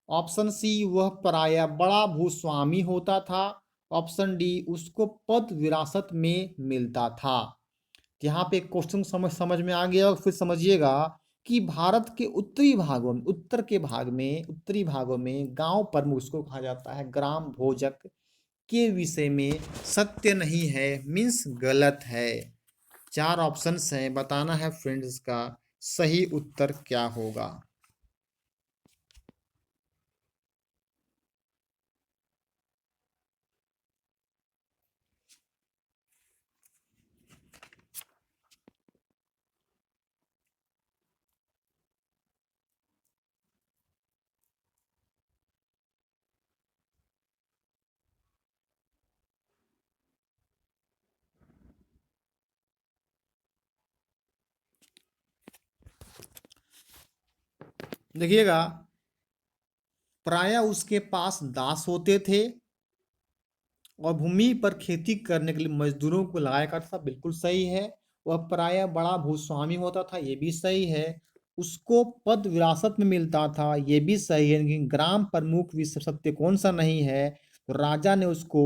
Speaker 1: ऑप्शन सी वह प्रायः बड़ा भूस्वामी होता था। ऑप्शन डी उसको पद विरासत में मिलता था। यहाँ पे क्वेश्चन समझ में आ गया। और फिर समझिएगा कि भारत के उत्तरी भागों में, उत्तर के भाग में, उत्तरी भागों में गांव प्रमुख उसको कहा जाता है ग्राम भोजक के विषय में सत्य नहीं है, मीन्स गलत है। 4 ऑप्शंस हैं, बताना है फ्रेंड्स इसका सही उत्तर क्या होगा। देखिएगा प्रायः उसके पास दास होते थे और भूमि पर खेती करने के लिए मजदूरों को लगाया करता था, बिल्कुल सही है। वह प्रायः बड़ा भूस्वामी होता था, ये भी सही है। उसको पद विरासत में मिलता था, ये भी सही है, लेकिन ग्राम प्रमुख भी सत्य कौन सा नहीं है, तो राजा ने उसको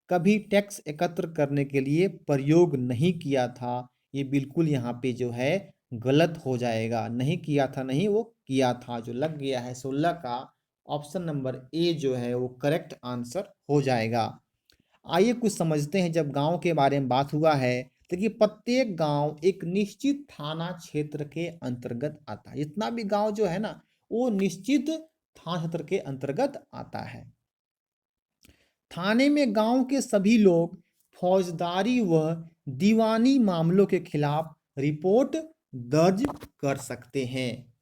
Speaker 1: कभी टैक्स एकत्र करने के लिए प्रयोग नहीं किया था। ये बिल्कुल यहाँ पे जो है गलत हो जाएगा, नहीं किया था नहीं, वो किया था, जो लग गया है 16 का ऑप्शन नंबर ए जो है वो करेक्ट आंसर हो जाएगा। आइए कुछ समझते हैं, जब गांव के बारे में बात हुआ है, देखिए प्रत्येक गांव एक निश्चित थाना क्षेत्र के अंतर्गत आता है, जितना भी गांव जो है ना वो निश्चित थाना क्षेत्र के अंतर्गत आता है। थाने में गांव के सभी लोग फौजदारी व दीवानी मामलों के खिलाफ रिपोर्ट दर्ज कर सकते हैं।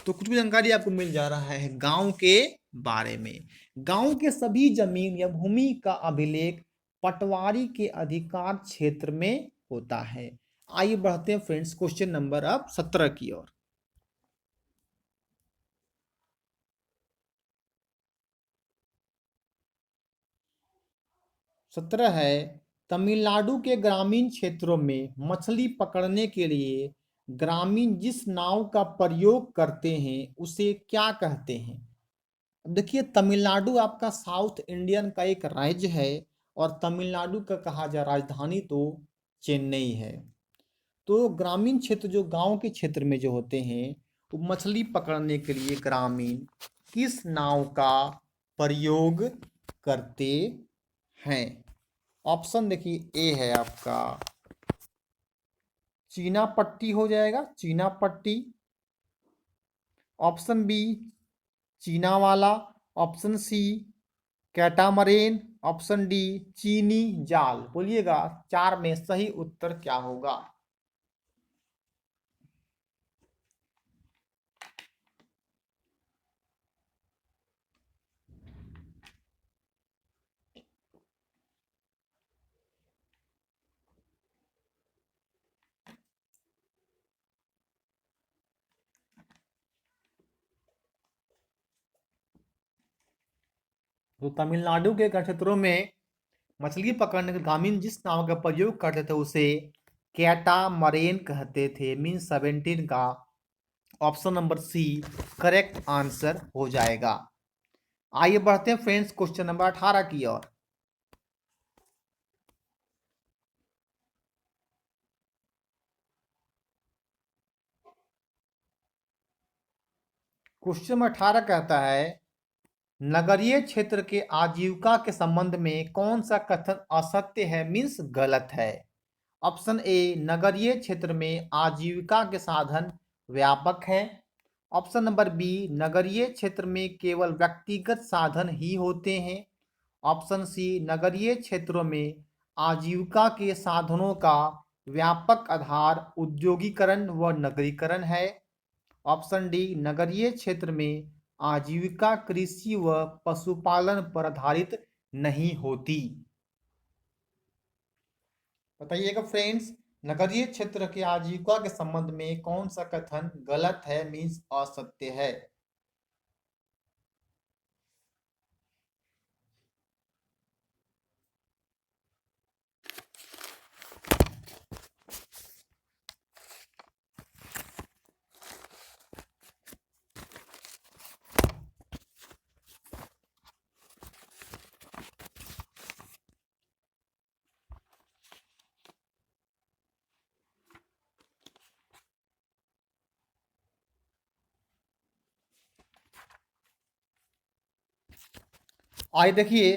Speaker 1: तो कुछ भी जानकारी आपको मिल जा रहा है गांव के बारे में। गांव के सभी जमीन या भूमि का अभिलेख पटवारी के अधिकार क्षेत्र में होता है। आइए बढ़ते हैं फ्रेंड्स क्वेश्चन नंबर अब 17 की ओर। 17 है, तमिलनाडु के ग्रामीण क्षेत्रों में मछली पकड़ने के लिए ग्रामीण जिस नाव का प्रयोग करते हैं उसे क्या कहते हैं। अब देखिए तमिलनाडु आपका साउथ इंडियन का एक राज्य है और तमिलनाडु का कहा जा राजधानी तो चेन्नई है। तो ग्रामीण क्षेत्र जो गांव के क्षेत्र में जो होते हैं वो मछली पकड़ने के लिए ग्रामीण किस नाव का प्रयोग करते हैं। ऑप्शन देखिए ए है आपका चीना पट्टी हो जाएगा, चीना पट्टी। ऑप्शन बी चीना वाला। Option C catamaran. Option D चीनी जाल। बोलिएगा चार में सही उत्तर क्या होगा। तो तमिलनाडु के क्षेत्रों में मछली पकड़ने के ग्रामीण जिस नाव का प्रयोग करते थे उसे कैटामरेन कहते थे। मीन 17 का option number C correct answer हो जाएगा। आइए बढ़ते हैं फ्रेंड्स क्वेश्चन नंबर 18 की ओर। क्वेश्चन नंबर 18 कहता है नगरीय क्षेत्र के आजीविका के संबंध में कौन सा कथन असत्य है मीन्स गलत है। ऑप्शन ए नगरीय क्षेत्र में आजीविका के साधन व्यापक है। ऑप्शन नंबर बी नगरीय क्षेत्र में केवल व्यक्तिगत साधन ही होते हैं। ऑप्शन सी नगरीय क्षेत्रों में आजीविका के साधनों का व्यापक आधार औद्योगिकरण व नगरीकरण है। ऑप्शन डी नगरीय क्षेत्र में आजीविका कृषि व पशुपालन पर आधारित नहीं होती। बताइएगा फ्रेंड्स नगरीय क्षेत्र के आजीविका के संबंध में कौन सा कथन गलत है मीन्स असत्य है। आइए देखिए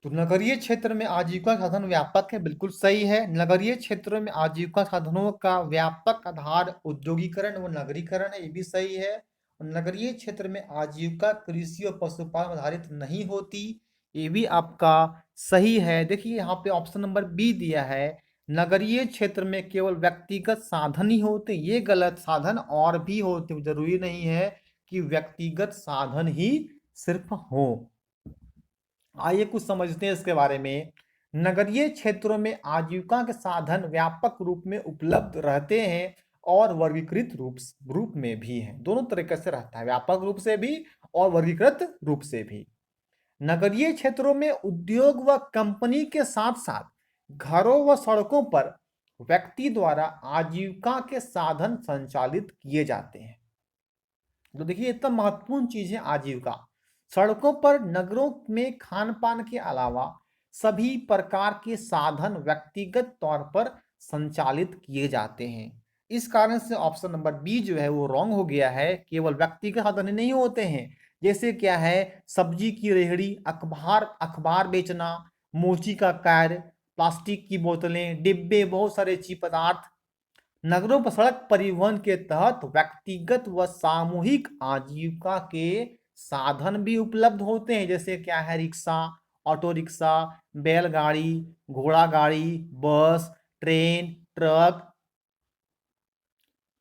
Speaker 1: तो नगरीय क्षेत्र में आजीविका साधन व्यापक है, बिल्कुल सही है। नगरीय क्षेत्रों में आजीविका साधनों का व्यापक आधार औद्योगिकरण व नगरीकरण है, ये भी सही है। नगरीय क्षेत्र में आजीविका कृषि और पशुपालन आधारित नहीं होती, ये भी आपका सही है। देखिए यहाँ पे ऑप्शन नंबर बी दिया है नगरीय क्षेत्र में केवल व्यक्तिगत साधन ही होते, ये गलत, साधन और भी होते, जरूरी नहीं है कि व्यक्तिगत साधन ही सिर्फ हो। आइए कुछ समझते हैं इसके बारे में। नगरीय क्षेत्रों में आजीविका के साधन व्यापक रूप में उपलब्ध रहते हैं और वर्गीकृत रूप में भी हैं, दोनों तरीके से रहता है, व्यापक रूप से भी और वर्गीकृत रूप से भी। नगरीय क्षेत्रों में उद्योग व कंपनी के साथ साथ घरों व सड़कों पर व्यक्ति द्वारा आजीविका के साधन संचालित किए जाते हैं। तो देखिए इतना महत्वपूर्ण चीज है आजीविका। सड़कों पर नगरों में खान पान के अलावा सभी प्रकार के साधन व्यक्तिगत तौर पर संचालित किए जाते हैं। इस कारण से ऑप्शन नंबर बी जो है वो रॉन्ग हो गया है। केवल व्यक्तिगत साधन ही नहीं होते हैं, जैसे क्या है, सब्जी की रेहड़ी, अखबार अखबार बेचना, मोची का कार्य, प्लास्टिक की बोतलें, डिब्बे, बहुत सारे चीज पदार्थ। नगरों पर सड़क परिवहन के तहत व्यक्तिगत व सामूहिक आजीविका के साधन भी उपलब्ध होते हैं, जैसे क्या है, रिक्शा, ऑटो रिक्शा, बैलगाड़ी, घोड़ा गाड़ी, बस, ट्रेन, ट्रक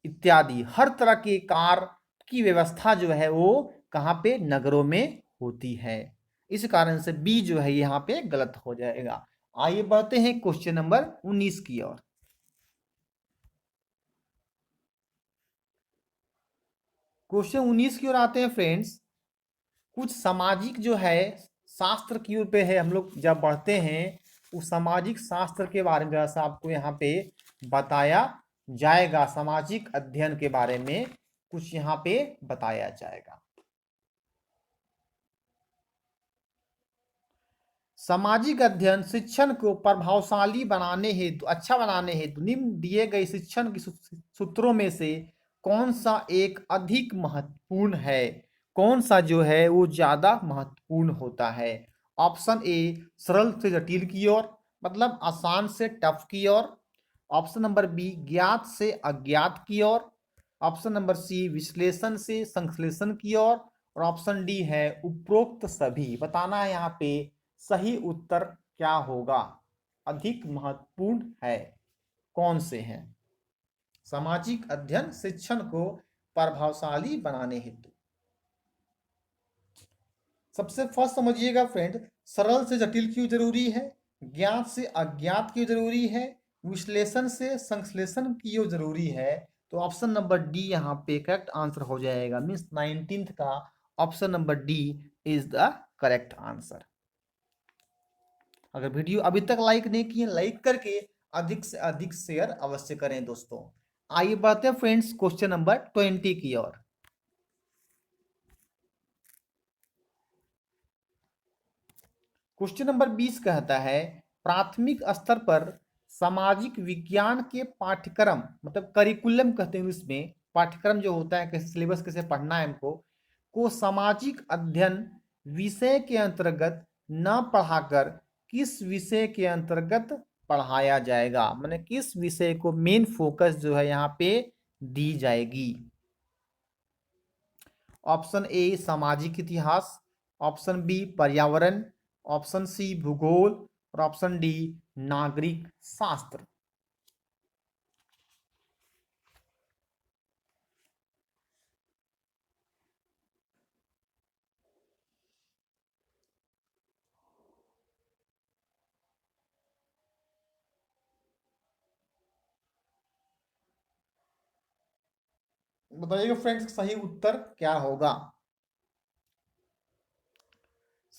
Speaker 1: इत्यादि। हर तरह की कार की व्यवस्था जो है वो कहाँ पे, नगरों में होती है। इस कारण से बी जो है यहाँ पे गलत हो जाएगा। आइए बढ़ते हैं क्वेश्चन नंबर 19 की ओर। क्वेश्चन 19 की ओर आते हैं फ्रेंड्स। कुछ सामाजिक जो है शास्त्र की ओर पे है, हम लोग जब बढ़ते हैं उस सामाजिक शास्त्र के बारे में जरा सा आपको यहाँ पे बताया जाएगा। सामाजिक अध्ययन के बारे में कुछ यहाँ पे बताया जाएगा। सामाजिक अध्ययन शिक्षण को प्रभावशाली बनाने हेतु, अच्छा बनाने हेतु निम्न दिए गए शिक्षण के सूत्रों में से कौन सा एक अधिक महत्वपूर्ण है? कौन सा जो है वो ज्यादा महत्वपूर्ण होता है? ऑप्शन ए सरल से जटिल की ओर, मतलब आसान से टफ की ओर। ऑप्शन नंबर बी ज्ञात से अज्ञात की ओर। ऑप्शन नंबर सी विश्लेषण से संश्लेषण की ओर। और ऑप्शन डी है उपरोक्त सभी। बताना है यहाँ पे सही उत्तर क्या होगा, अधिक महत्वपूर्ण है, कौन से हैं? सामाजिक अध्ययन शिक्षण को प्रभावशाली बनाने हेतु सबसे फर्स्ट समझिएगा फ्रेंड, सरल से जटिल क्यों जरूरी है, ज्ञात से अज्ञात क्यों जरूरी है, विश्लेषण से संश्लेषण क्यों जरूरी है। तो ऑप्शन नंबर डी यहाँ पे करेक्ट आंसर हो जाएगा। मीन्स 19th का option number D is the correct answer. अगर वीडियो अभी तक लाइक नहीं किए, लाइक करके अधिक से अधिक शेयर अवश्य करें दोस्तों। आइए बढ़ते हैं फ्रेंड्स क्वेश्चन नंबर 20 की ओर। क्वेश्चन नंबर 20 कहता है प्राथमिक स्तर पर सामाजिक विज्ञान के पाठ्यक्रम, मतलब करिकुलम कहते हैं इसमें, पाठ्यक्रम जो होता है कैसे सिलेबस कैसे पढ़ना है हमको, को सामाजिक अध्ययन विषय के अंतर्गत न पढ़ाकर किस विषय के अंतर्गत पढ़ाया जाएगा? माने किस विषय को मेन फोकस जो है यहाँ पे दी जाएगी? ऑप्शन ए सामाजिक इतिहास, ऑप्शन बी पर्यावरण, ऑप्शन सी भूगोल और ऑप्शन डी नागरिक शास्त्र। बताइएगा फ्रेंड्स सही उत्तर क्या होगा?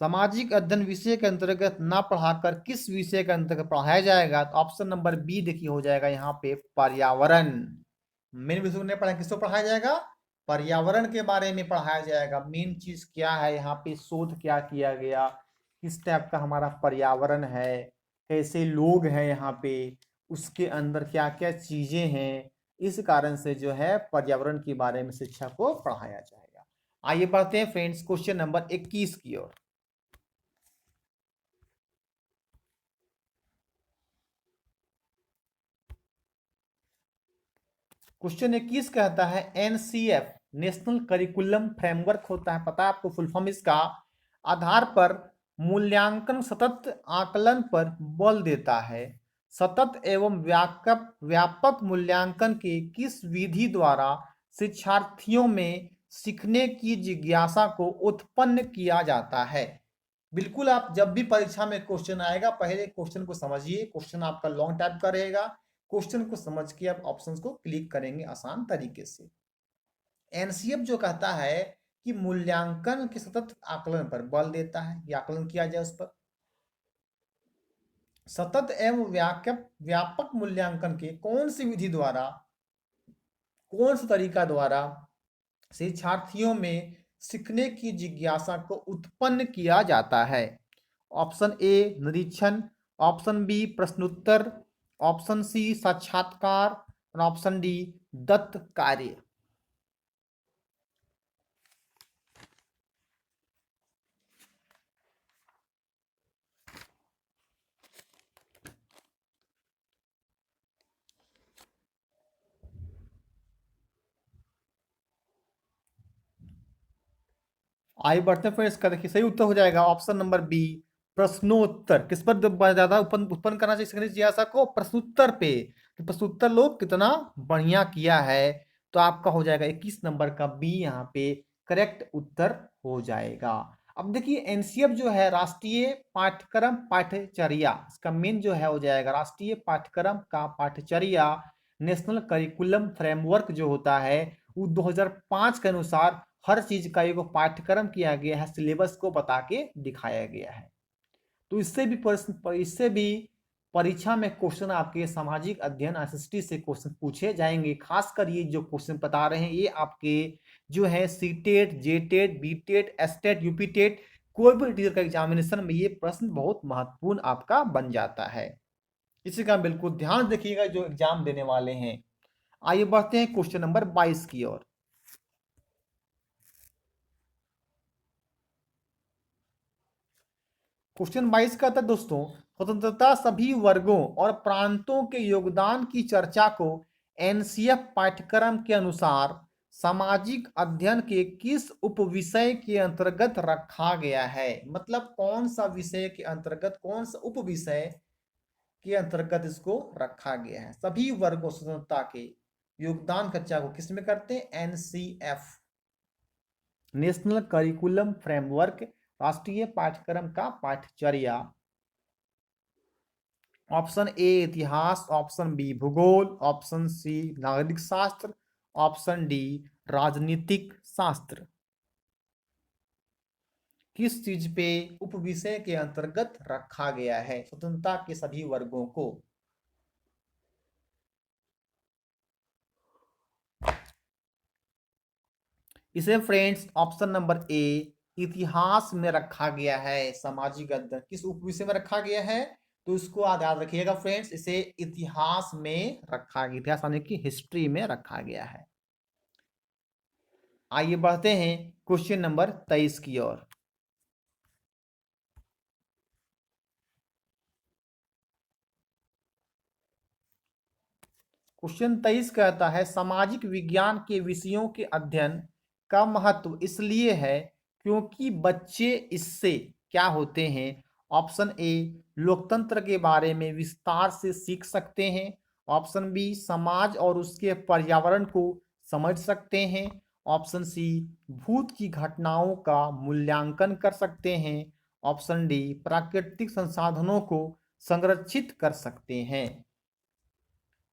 Speaker 1: सामाजिक अध्ययन विषय के अंतर्गत ना पढ़ाकर किस विषय के अंतर्गत पढ़ाया जाएगा? तो ऑप्शन नंबर बी देखिए हो जाएगा यहाँ पे पर्यावरण। मेन विषय को नहीं पढ़ा, किसको पढ़ाया जाएगा? पर्यावरण के बारे में पढ़ाया जाएगा। मेन चीज क्या है यहाँ पे, शोध क्या किया गया, किस टाइप का हमारा पर्यावरण है, कैसे लोग हैं यहाँ पे, उसके अंदर क्या क्या चीजें हैं, इस कारण से जो है पर्यावरण के बारे में शिक्षा को पढ़ाया जाएगा। आइए बढ़ते हैं फ्रेंड्स क्वेश्चन नंबर 21 की ओर। क्वेश्चन 21 कहता है एनसीएफ नेशनल करिकुलम फ्रेमवर्क होता है, पता है आपको फुल फॉर्म इसका, आधार पर मूल्यांकन सतत आकलन पर बल देता है। सतत एवं व्यापक मूल्यांकन के किस विधि द्वारा शिक्षार्थियों में सीखने की जिज्ञासा को उत्पन्न किया जाता है? बिल्कुल, आप जब भी परीक्षा में क्वेश्चन आएगा पहले क्वेश्चन को समझिए। क्वेश्चन आपका लॉन्ग टाइप का रहेगा, क्वेश्चन को समझ के आप ऑप्शंस को क्लिक करेंगे आसान तरीके से। एनसीएफ जो कहता है कि मूल्यांकन के सतत आकलन पर बल देता है, या आकलन किया जाए उस पर। सतत एवं व्यापक मूल्यांकन के कौन सी विधि द्वारा, कौन सा तरीका द्वारा शिक्षार्थियों में सीखने की जिज्ञासा को उत्पन्न किया जाता है। ऑप्शन ए निरीक्षण, ऑप्शन बी प्रश्नोत्तर, ऑप्शन सी साक्षात्कार और ऑप्शन डी दत्त कार्य। आइए बढ़ते हैं फिर। इसका देखिए सही उत्तर हो जाएगा ऑप्शन नंबर बी प्रश्नोत्तर। किस पर ज्यादा उत्पन्न उत्पन्न करना चाहिए सीखने की जिज्ञासा को? प्रश्नोत्तर पे, कि प्रश्नोत्तर लोग कितना बढ़िया किया है। तो आपका हो जाएगा 21 नंबर का बी यहाँ पे करेक्ट उत्तर हो जाएगा। अब देखिए एनसीएफ जो है राष्ट्रीय पाठ्यक्रम पाठ्यचर्या, इसका मेन जो है हो जाएगा राष्ट्रीय पाठ्यक्रम का पाठ्यचर्या, नेशनल करिकुलम फ्रेमवर्क जो होता है वो 2005 के अनुसार हर चीज का एक पाठ्यक्रम किया गया है, सिलेबस को बता के दिखाया गया है। तो इससे भी परीक्षा में क्वेश्चन आपके सामाजिक अध्ययन एसएसटी से क्वेश्चन पूछे जाएंगे। खासकर ये जो क्वेश्चन बता रहे हैं ये आपके जो है C TET, J TET, B TET, S TET, UP TET, कोई भी टीचर का एग्जामिनेशन में ये प्रश्न बहुत महत्वपूर्ण आपका बन जाता है। इसी का बिल्कुल ध्यान रखिएगा जो एग्जाम देने वाले हैं। आइए बढ़ते हैं क्वेश्चन नंबर 22 की ओर। क्वेश्चन 22 का था दोस्तों, स्वतंत्रता सभी वर्गों और प्रांतों के योगदान की चर्चा को एनसीएफ पाठ्यक्रम के अनुसार सामाजिक अध्ययन के किस उपविषय के अंतर्गत रखा गया है? मतलब कौन सा विषय के अंतर्गत, कौन सा उपविषय के अंतर्गत इसको रखा गया है? सभी वर्गों स्वतंत्रता के योगदान चर्चा को किस में करते हैं? एनसीएफ, नेशनल करिकुलम फ्रेमवर्क, राष्ट्रीय पाठ्यक्रम का पाठ्यचर्या। ऑप्शन ए इतिहास, ऑप्शन बी भूगोल, ऑप्शन सी नागरिक शास्त्र, ऑप्शन डी राजनीतिक शास्त्र। किस चीज पे उपविषय के अंतर्गत रखा गया है स्वतंत्रता के सभी वर्गों को? इसे फ्रेंड्स ऑप्शन नंबर ए इतिहास में रखा गया है। सामाजिक अध्ययन किस उपविषय में रखा गया है? तो इसको याद रखिएगा फ्रेंड्स, इसे इतिहास में रखा गया, इतिहास यानी कि हिस्ट्री में रखा गया है। आइए बढ़ते हैं क्वेश्चन नंबर 23 की ओर। क्वेश्चन 23 कहता है सामाजिक विज्ञान के विषयों के अध्ययन का महत्व इसलिए है क्योंकि बच्चे इससे क्या होते हैं? ऑप्शन ए लोकतंत्र के बारे में विस्तार से सीख सकते हैं, ऑप्शन बी समाज और उसके पर्यावरण को समझ सकते हैं, ऑप्शन सी भूत की घटनाओं का मूल्यांकन कर सकते हैं, ऑप्शन डी प्राकृतिक संसाधनों को संरक्षित कर सकते हैं।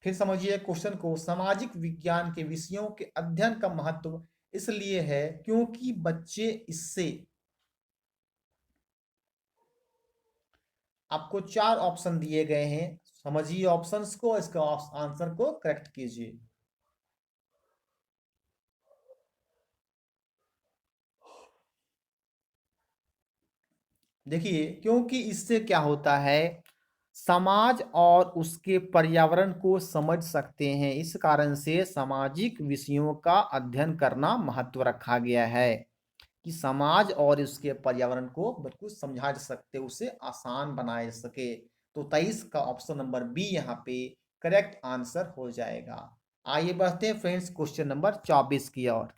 Speaker 1: फिर समझिए क्वेश्चन को, सामाजिक विज्ञान के विषयों के अध्ययन का महत्व इसलिए है क्योंकि बच्चे इससे, आपको 4 ऑप्शन दिए गए हैं, समझिए ऑप्शंस को, इसका आंसर को करेक्ट कीजिए। देखिए क्योंकि इससे क्या होता है, समाज और उसके पर्यावरण को समझ सकते हैं, इस कारण से सामाजिक विषयों का अध्ययन करना महत्व रखा गया है कि समाज और उसके पर्यावरण को बिल्कुल समझा सकते, उसे आसान बनाया जा सके। तो 23 का ऑप्शन नंबर बी यहाँ पे करेक्ट आंसर हो जाएगा। आइए बढ़ते हैं फ्रेंड्स क्वेश्चन नंबर 24 की ओर।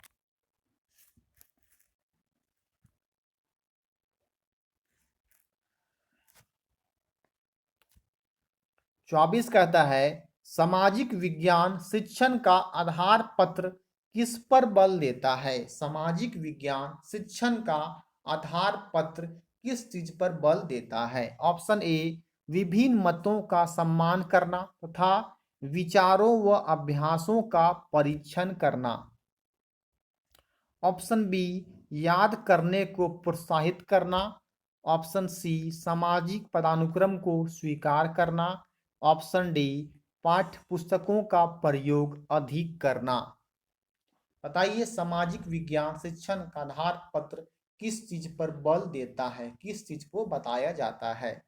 Speaker 1: 24 कहता है सामाजिक विज्ञान शिक्षण का आधार पत्र किस पर बल देता है? सामाजिक विज्ञान शिक्षण का आधार पत्र किस चीज पर बल देता है? ऑप्शन ए विभिन्न मतों का सम्मान करना तथा विचारों व अभ्यासों का परीक्षण करना, ऑप्शन बी याद करने को प्रोत्साहित करना, ऑप्शन सी सामाजिक पदानुक्रम को स्वीकार करना, ऑप्शन डी पाठ्य पुस्तकों का प्रयोग अधिक करना। बताइए सामाजिक विज्ञान शिक्षण का आधार पत्र किस चीज पर बल देता है, किस चीज को बताया जाता है।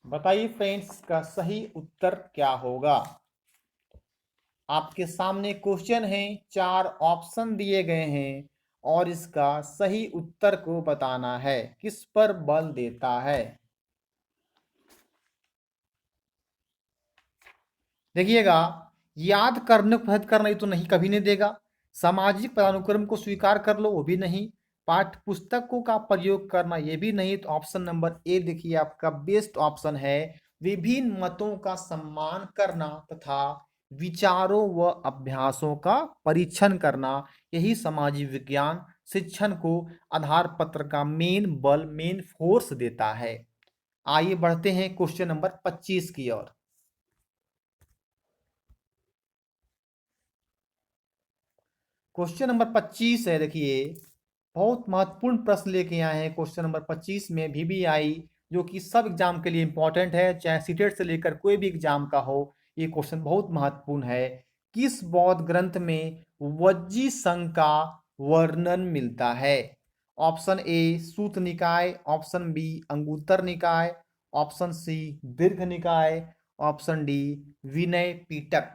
Speaker 1: बताइए फ्रेंड्स का सही उत्तर क्या होगा। आपके सामने क्वेश्चन है, 4 ऑप्शन दिए गए हैं और इसका सही उत्तर को बताना है, किस पर बल देता है। देखिएगा, याद करने को प्रयत्न करना ये तो नहीं, कभी नहीं देगा। सामाजिक पदानुक्रम को स्वीकार कर लो, वो भी नहीं। पाठ्य पुस्तकों का प्रयोग करना, ये भी नहीं। तो ऑप्शन नंबर ए देखिए आपका बेस्ट ऑप्शन है, विभिन्न मतों का सम्मान करना तथा विचारों व अभ्यासों का परीक्षण करना, यही सामाजिक विज्ञान शिक्षण को आधार पत्र का मेन बल, मेन फोर्स देता है। आइए बढ़ते हैं क्वेश्चन नंबर 25 की ओर। क्वेश्चन नंबर 25 है, देखिए बहुत महत्वपूर्ण प्रश्न लेके आए हैं क्वेश्चन नंबर 25 में VBI, जो कि सब एग्जाम के लिए इंपॉर्टेंट है, चाहे सीटेट से लेकर कोई भी एग्जाम का हो, ये क्वेश्चन बहुत महत्वपूर्ण है। किस बौद्ध ग्रंथ में वज्जी संघ का वर्णन मिलता है। ऑप्शन ए सूत निकाय, ऑप्शन बी अंगुत्तर निकाय, ऑप्शन सी दीर्घ निकाय, ऑप्शन डी विनय पिटक।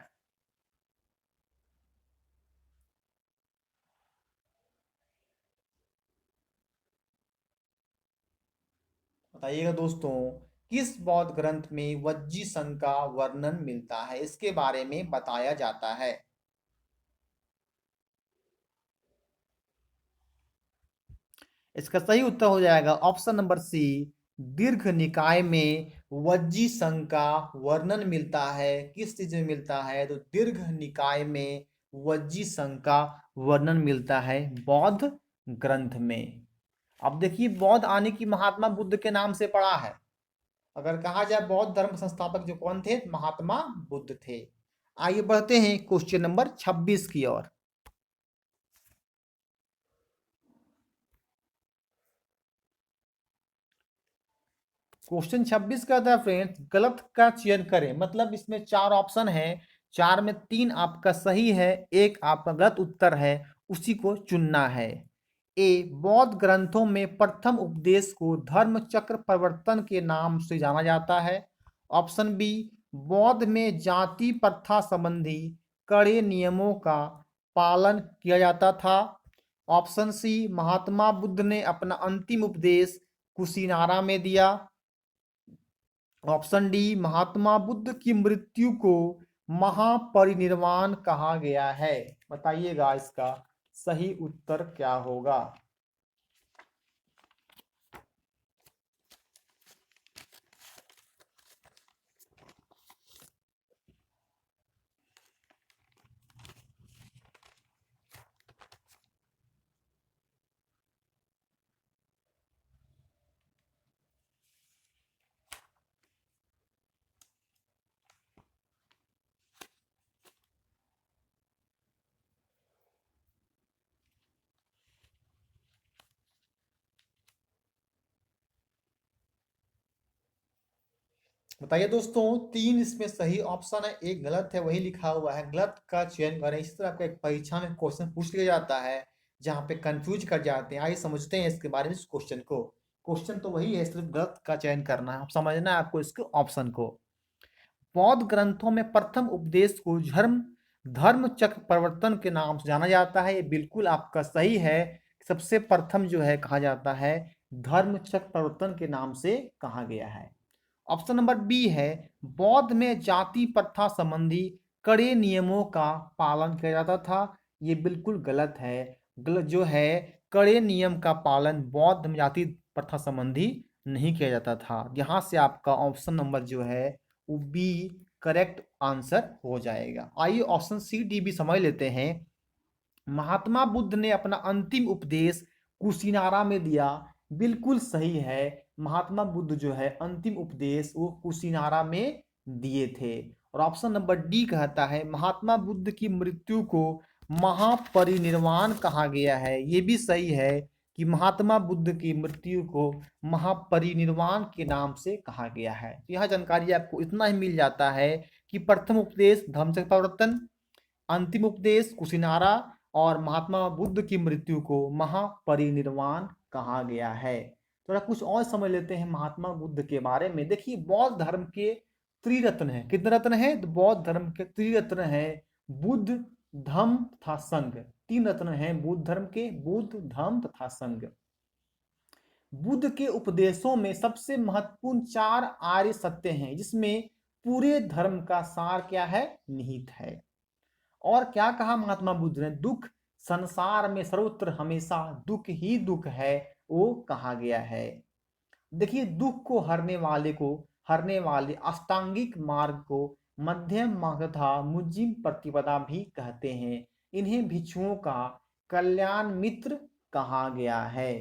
Speaker 1: बताइएगा दोस्तों, किस बौद्ध ग्रंथ में वज्जी संघ का वर्णन मिलता है, इसके बारे में बताया जाता है। इसका सही उत्तर हो जाएगा ऑप्शन नंबर सी, दीर्घ निकाय में वज्जी संघ का वर्णन मिलता है। किस चीज में मिलता है, तो दीर्घ निकाय में वज्जी संघ का वर्णन मिलता है बौद्ध ग्रंथ में। अब देखिए, बौद्ध आने की महात्मा बुद्ध के नाम से पड़ा है। अगर कहा जाए बौद्ध धर्म संस्थापक जो कौन थे, महात्मा बुद्ध थे। आइए बढ़ते हैं क्वेश्चन नंबर 26 की ओर। क्वेश्चन 26 का था फ्रेंड्स, गलत का चयन करें। मतलब इसमें 4 ऑप्शन है, 4 में 3 आपका सही है, एक आपका गलत उत्तर है, उसी को चुनना है। ए, बौद्ध ग्रंथों में प्रथम उपदेश को धर्म चक्र प्रवर्तन के नाम से जाना जाता है। ऑप्शन बी, बौद्ध में जाति प्रथा संबंधी कड़े नियमों का पालन किया जाता था। ऑप्शन सी, महात्मा बुद्ध ने अपना अंतिम उपदेश कुशीनारा में दिया। ऑप्शन डी, महात्मा बुद्ध की मृत्यु को महापरिनिर्वाण कहा गया है। बताइएगा इसका सही उत्तर क्या होगा। बताइए दोस्तों, 3 इसमें सही ऑप्शन है, एक गलत है, वही लिखा हुआ है, गलत का चयन करें। इस तरह का एक परीक्षा में क्वेश्चन पूछ लिया जाता है जहाँ पे कंफ्यूज कर जाते हैं। आइए समझते हैं इसके बारे में, इस क्वेश्चन को। क्वेश्चन तो वही है, सिर्फ गलत का चयन करना है, आप समझना है आपको इसके ऑप्शन को। बौद्ध ग्रंथों में प्रथम उपदेश को धर्म चक्र प्रवर्तन के नाम से जाना जाता है, ये बिल्कुल आपका सही है। सबसे प्रथम जो है कहा जाता है, धर्म चक्र प्रवर्तन के नाम से कहा गया है। ऑप्शन नंबर बी है, बौद्ध में जाति प्रथा संबंधी कड़े नियमों का पालन किया जाता था, ये बिल्कुल गलत है। गलत जो है, कड़े नियम का पालन बौद्ध में जाति प्रथा संबंधी नहीं किया जाता था। यहाँ से आपका ऑप्शन नंबर जो है वो बी करेक्ट आंसर हो जाएगा। आइए ऑप्शन सी डी भी समझ लेते हैं। महात्मा बुद्ध ने अपना अंतिम उपदेश कुशीनारा में दिया, बिल्कुल सही है। महात्मा बुद्ध जो है अंतिम उपदेश वो कुशीनारा में दिए थे। और ऑप्शन नंबर डी कहता है, महात्मा बुद्ध की मृत्यु को महापरिनिर्वाण कहा गया है, ये भी सही है। कि महात्मा बुद्ध की मृत्यु को महापरिनिर्वाण के नाम से कहा गया है? तो यह जानकारी आपको इतना ही मिल जाता है कि प्रथम उपदेश धम्मचक्र प्रवर्तन, अंतिम उपदेश कुशिनारा और महात्मा बुद्ध की मृत्यु को महापरिनिर्वाण कहा गया है। थोड़ा कुछ और समझ लेते हैं महात्मा बुद्ध के बारे में। देखिए, बौद्ध धर्म के त्रिरत्न है। कितने रत्न है? तो बौद्ध धर्म के त्रिरत्न है बुद्ध, धम्म तथा संघ। तीन रत्न हैं बुद्ध धर्म के, बुद्ध, धम्म तथा संघ। बुद्ध के उपदेशों में सबसे महत्वपूर्ण चार आर्य सत्य हैं, जिसमें पूरे धर्म का सार क्या है? निहित है। और क्या कहा महात्मा बुद्ध ने? दुख संसार में सर्वत्र हमेशा दुख ही दुख है, वो कहा गया है। देखिए, दुख को हरने वाले अष्टांगिक मार्ग को मध्यम मार्ग तथा मुज्जिम प्रतिपदा भी कहते हैं। इन्हें भिक्षुओं का कल्याण मित्र कहा गया है।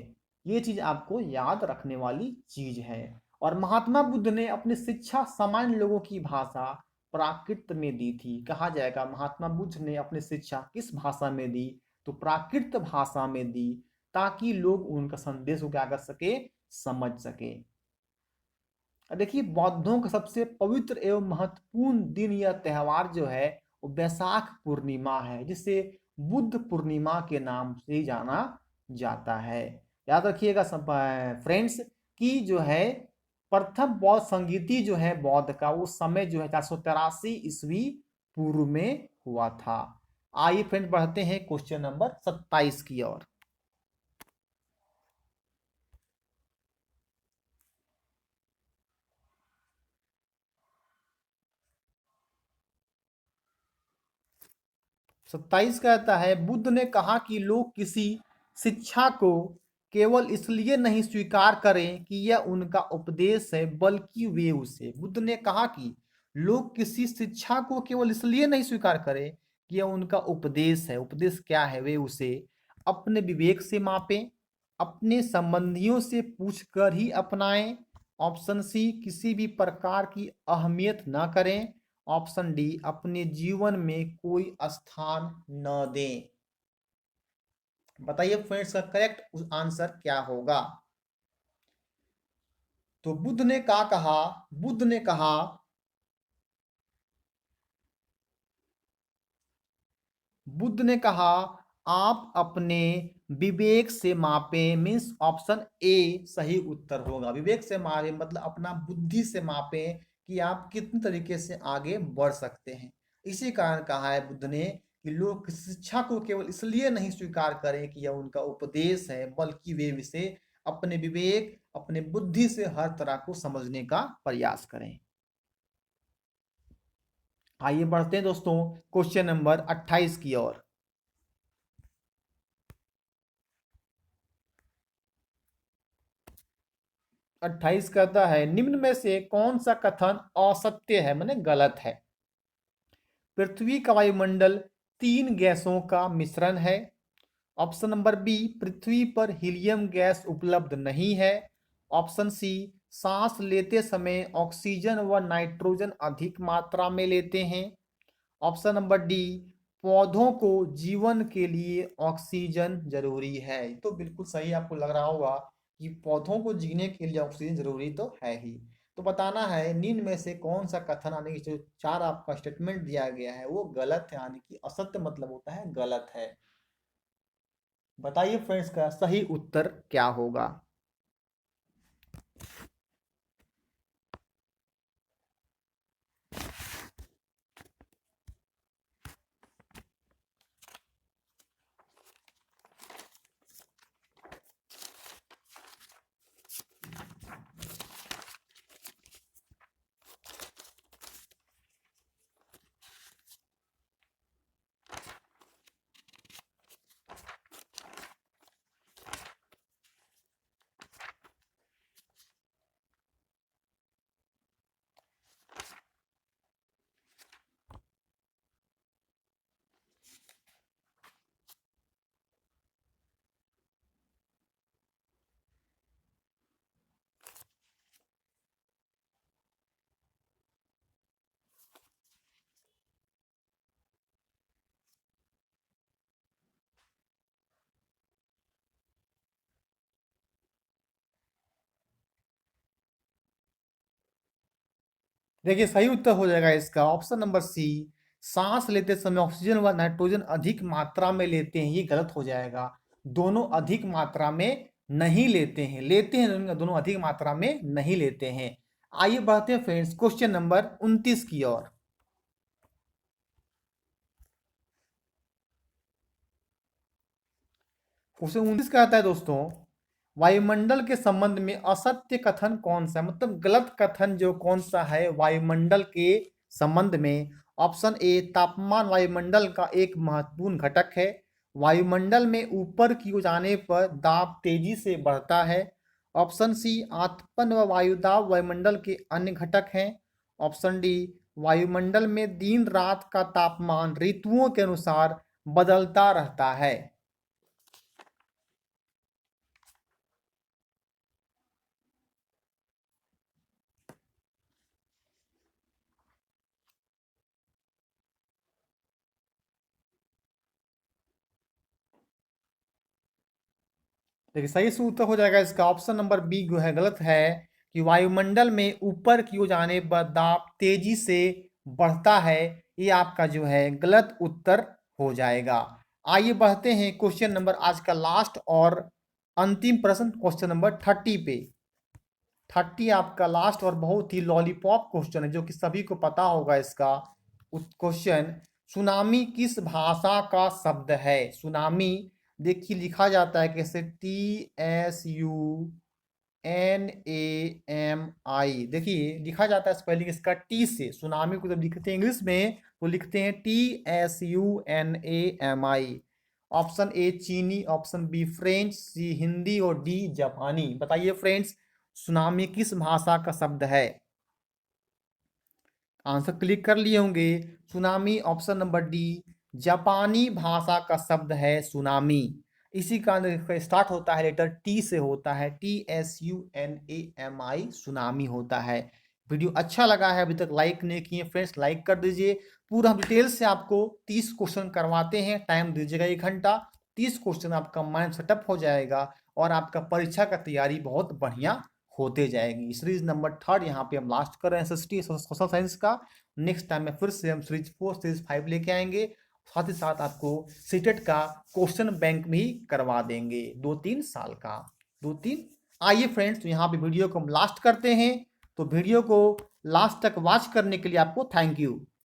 Speaker 1: ये चीज आपको याद रखने वाली चीज है। और महात्मा बुद्ध ने अपनी शिक्षा सामान्य लोगों की भाषा प्राकृत में दी थी। कहा जाएगा महात्मा बुद्ध ने अपनी शिक्षा किस भाषा में दी? तो प्राकृत भाषा में दी, ताकि लोग उनका संदेश को क्या कर सके? समझ सके। देखिए, बौद्धों का सबसे पवित्र एवं महत्वपूर्ण दिन या त्योहार जो है वो बैसाख पूर्णिमा है, जिसे बुद्ध पूर्णिमा के नाम से जाना जाता है। याद रखिएगा फ्रेंड्स कि जो है प्रथम बौद्ध संगीति जो है बौद्ध का, वो समय जो है 483 ईस्वी पूर्व में हुआ था। आइए फ्रेंड्स, बढ़ते हैं क्वेश्चन नंबर 27 की ओर। 27 कहता है, बुद्ध ने कहा कि लोग किसी शिक्षा को केवल इसलिए नहीं स्वीकार करें कि यह उनका उपदेश है, बल्कि वे उसे, बुद्ध ने कहा कि लोग किसी शिक्षा को केवल इसलिए नहीं स्वीकार करें कि यह उनका उपदेश है। उपदेश क्या है? वे उसे अपने विवेक से मापें, अपने संबंधियों से पूछकर ही अपनाएं। ऑप्शन सी, किसी भी प्रकार की अहमियत न करें। ऑप्शन डी, अपने जीवन में कोई स्थान न दें। बताइए फ्रेंड्स, का करेक्ट आंसर क्या होगा? तो बुद्ध ने क्या कहा? बुद्ध ने कहा बुद्ध ने कहा आप अपने विवेक से मापें। मीन्स ऑप्शन ए सही उत्तर होगा। विवेक से मापें मतलब अपना बुद्धि से मापें कि आप कितने तरीके से आगे बढ़ सकते हैं। इसी कारण कहा है बुद्ध ने कि लोग शिक्षा को केवल इसलिए नहीं स्वीकार करें कि यह उनका उपदेश है, बल्कि वे इसे अपने विवेक, अपने बुद्धि से हर तरह को समझने का प्रयास करें। आइए बढ़ते हैं दोस्तों क्वेश्चन नंबर 28 की ओर। 28 कहता है, निम्न में से कौन सा कथन असत्य है, माने गलत है? पृथ्वी का वायुमंडल तीन गैसों का मिश्रण है। ऑप्शन नंबर बी, पृथ्वी पर हीलियम गैस उपलब्ध नहीं है। ऑप्शन सी, सांस लेते समय ऑक्सीजन व नाइट्रोजन अधिक मात्रा में लेते हैं। ऑप्शन नंबर डी, पौधों को जीवन के लिए ऑक्सीजन जरूरी है। तो बिल्कुल सही आपको लग रहा होगा कि पौधों को जीने के लिए ऑक्सीजन जरूरी तो है ही। तो बताना है निम्न में से कौन सा कथन, यानी कि जो चार आपका स्टेटमेंट दिया गया है वो गलत है, यानी कि असत्य मतलब होता है गलत है। बताइए फ्रेंड्स, का सही उत्तर क्या होगा? देखिए सही उत्तर हो जाएगा इसका ऑप्शन नंबर सी। सांस लेते समय ऑक्सीजन व नाइट्रोजन अधिक मात्रा में लेते हैं, ये गलत हो जाएगा। दोनों अधिक मात्रा में नहीं लेते हैं, लेते हैं दोनों अधिक मात्रा में नहीं लेते हैं। आइए बढ़ते हैं फ्रेंड्स क्वेश्चन नंबर 29 की ओर। क्वेश्चन 29 कहता है दोस्तों, वायुमंडल के संबंध में असत्य कथन कौन सा है, मतलब गलत कथन जो कौन सा है वायुमंडल के संबंध में। ऑप्शन ए, तापमान वायुमंडल का एक महत्वपूर्ण घटक है। वायुमंडल में ऊपर की ओर जाने पर दाब तेजी से बढ़ता है। ऑप्शन सी, आतपन व वायुदाब वायुमंडल के अन्य घटक हैं। ऑप्शन डी, वायुमंडल में दिन रात का तापमान ऋतुओं के अनुसार बदलता रहता है। देखिए सही से उत्तर हो जाएगा इसका ऑप्शन नंबर बी जो है गलत है, कि वायुमंडल में ऊपर की ओर जाने पर दाब तेजी से बढ़ता है। ये आपका जो है गलत उत्तर हो जाएगा। आइए बढ़ते हैं क्वेश्चन नंबर आज का लास्ट और अंतिम प्रश्न, क्वेश्चन नंबर 30 पे। 30 आपका लास्ट और बहुत ही लॉलीपॉप क्वेश्चन है जो कि सभी को पता होगा इसका क्वेश्चन। सुनामी किस भाषा का शब्द है? सुनामी देखिए लिखा जाता है कैसे, TSUNAMI। देखिए लिखा जाता है स्पेलिंग इसका टी से। सुनामी को जब लिखते हैं इंग्लिश में तो लिखते हैं TSUNAMI। ऑप्शन ए चीनी, ऑप्शन बी फ्रेंच, सी हिंदी और डी जापानी। बताइए फ्रेंड्स, सुनामी किस भाषा का शब्द है? आंसर क्लिक कर लिए होंगे। सुनामी ऑप्शन नंबर डी, जापानी भाषा का शब्द है सुनामी। इसी का स्टार्ट होता है लेटर टी से, होता है TSUNAMI, सुनामी होता है। वीडियो अच्छा लगा है, अभी तक लाइक नहीं किए फ्रेंड्स, लाइक कर दीजिए। पूरा हम डिटेल से आपको 30 क्वेश्चन करवाते हैं, टाइम दीजिएगा 1 घंटा। 30 क्वेश्चन आपका माइंड सेटअप हो जाएगा और आपका परीक्षा का तैयारी बहुत बढ़िया होते जाएगी। सीरीज नंबर 3 यहाँ पे हम लास्ट कर रहे हैं SST सोशल साइंस का। नेक्स्ट टाइम में फिर से हम सीरीज 4 सीरीज 5 लेके आएंगे। साथ ही साथ आपको सीटेट का क्वेश्चन बैंक भी करवा देंगे 2-3 साल का, 2-3। आइए फ्रेंड्स, तो यहाँ पे वीडियो को हम लास्ट करते हैं। तो वीडियो को लास्ट तक वॉच करने के लिए आपको थैंक यू।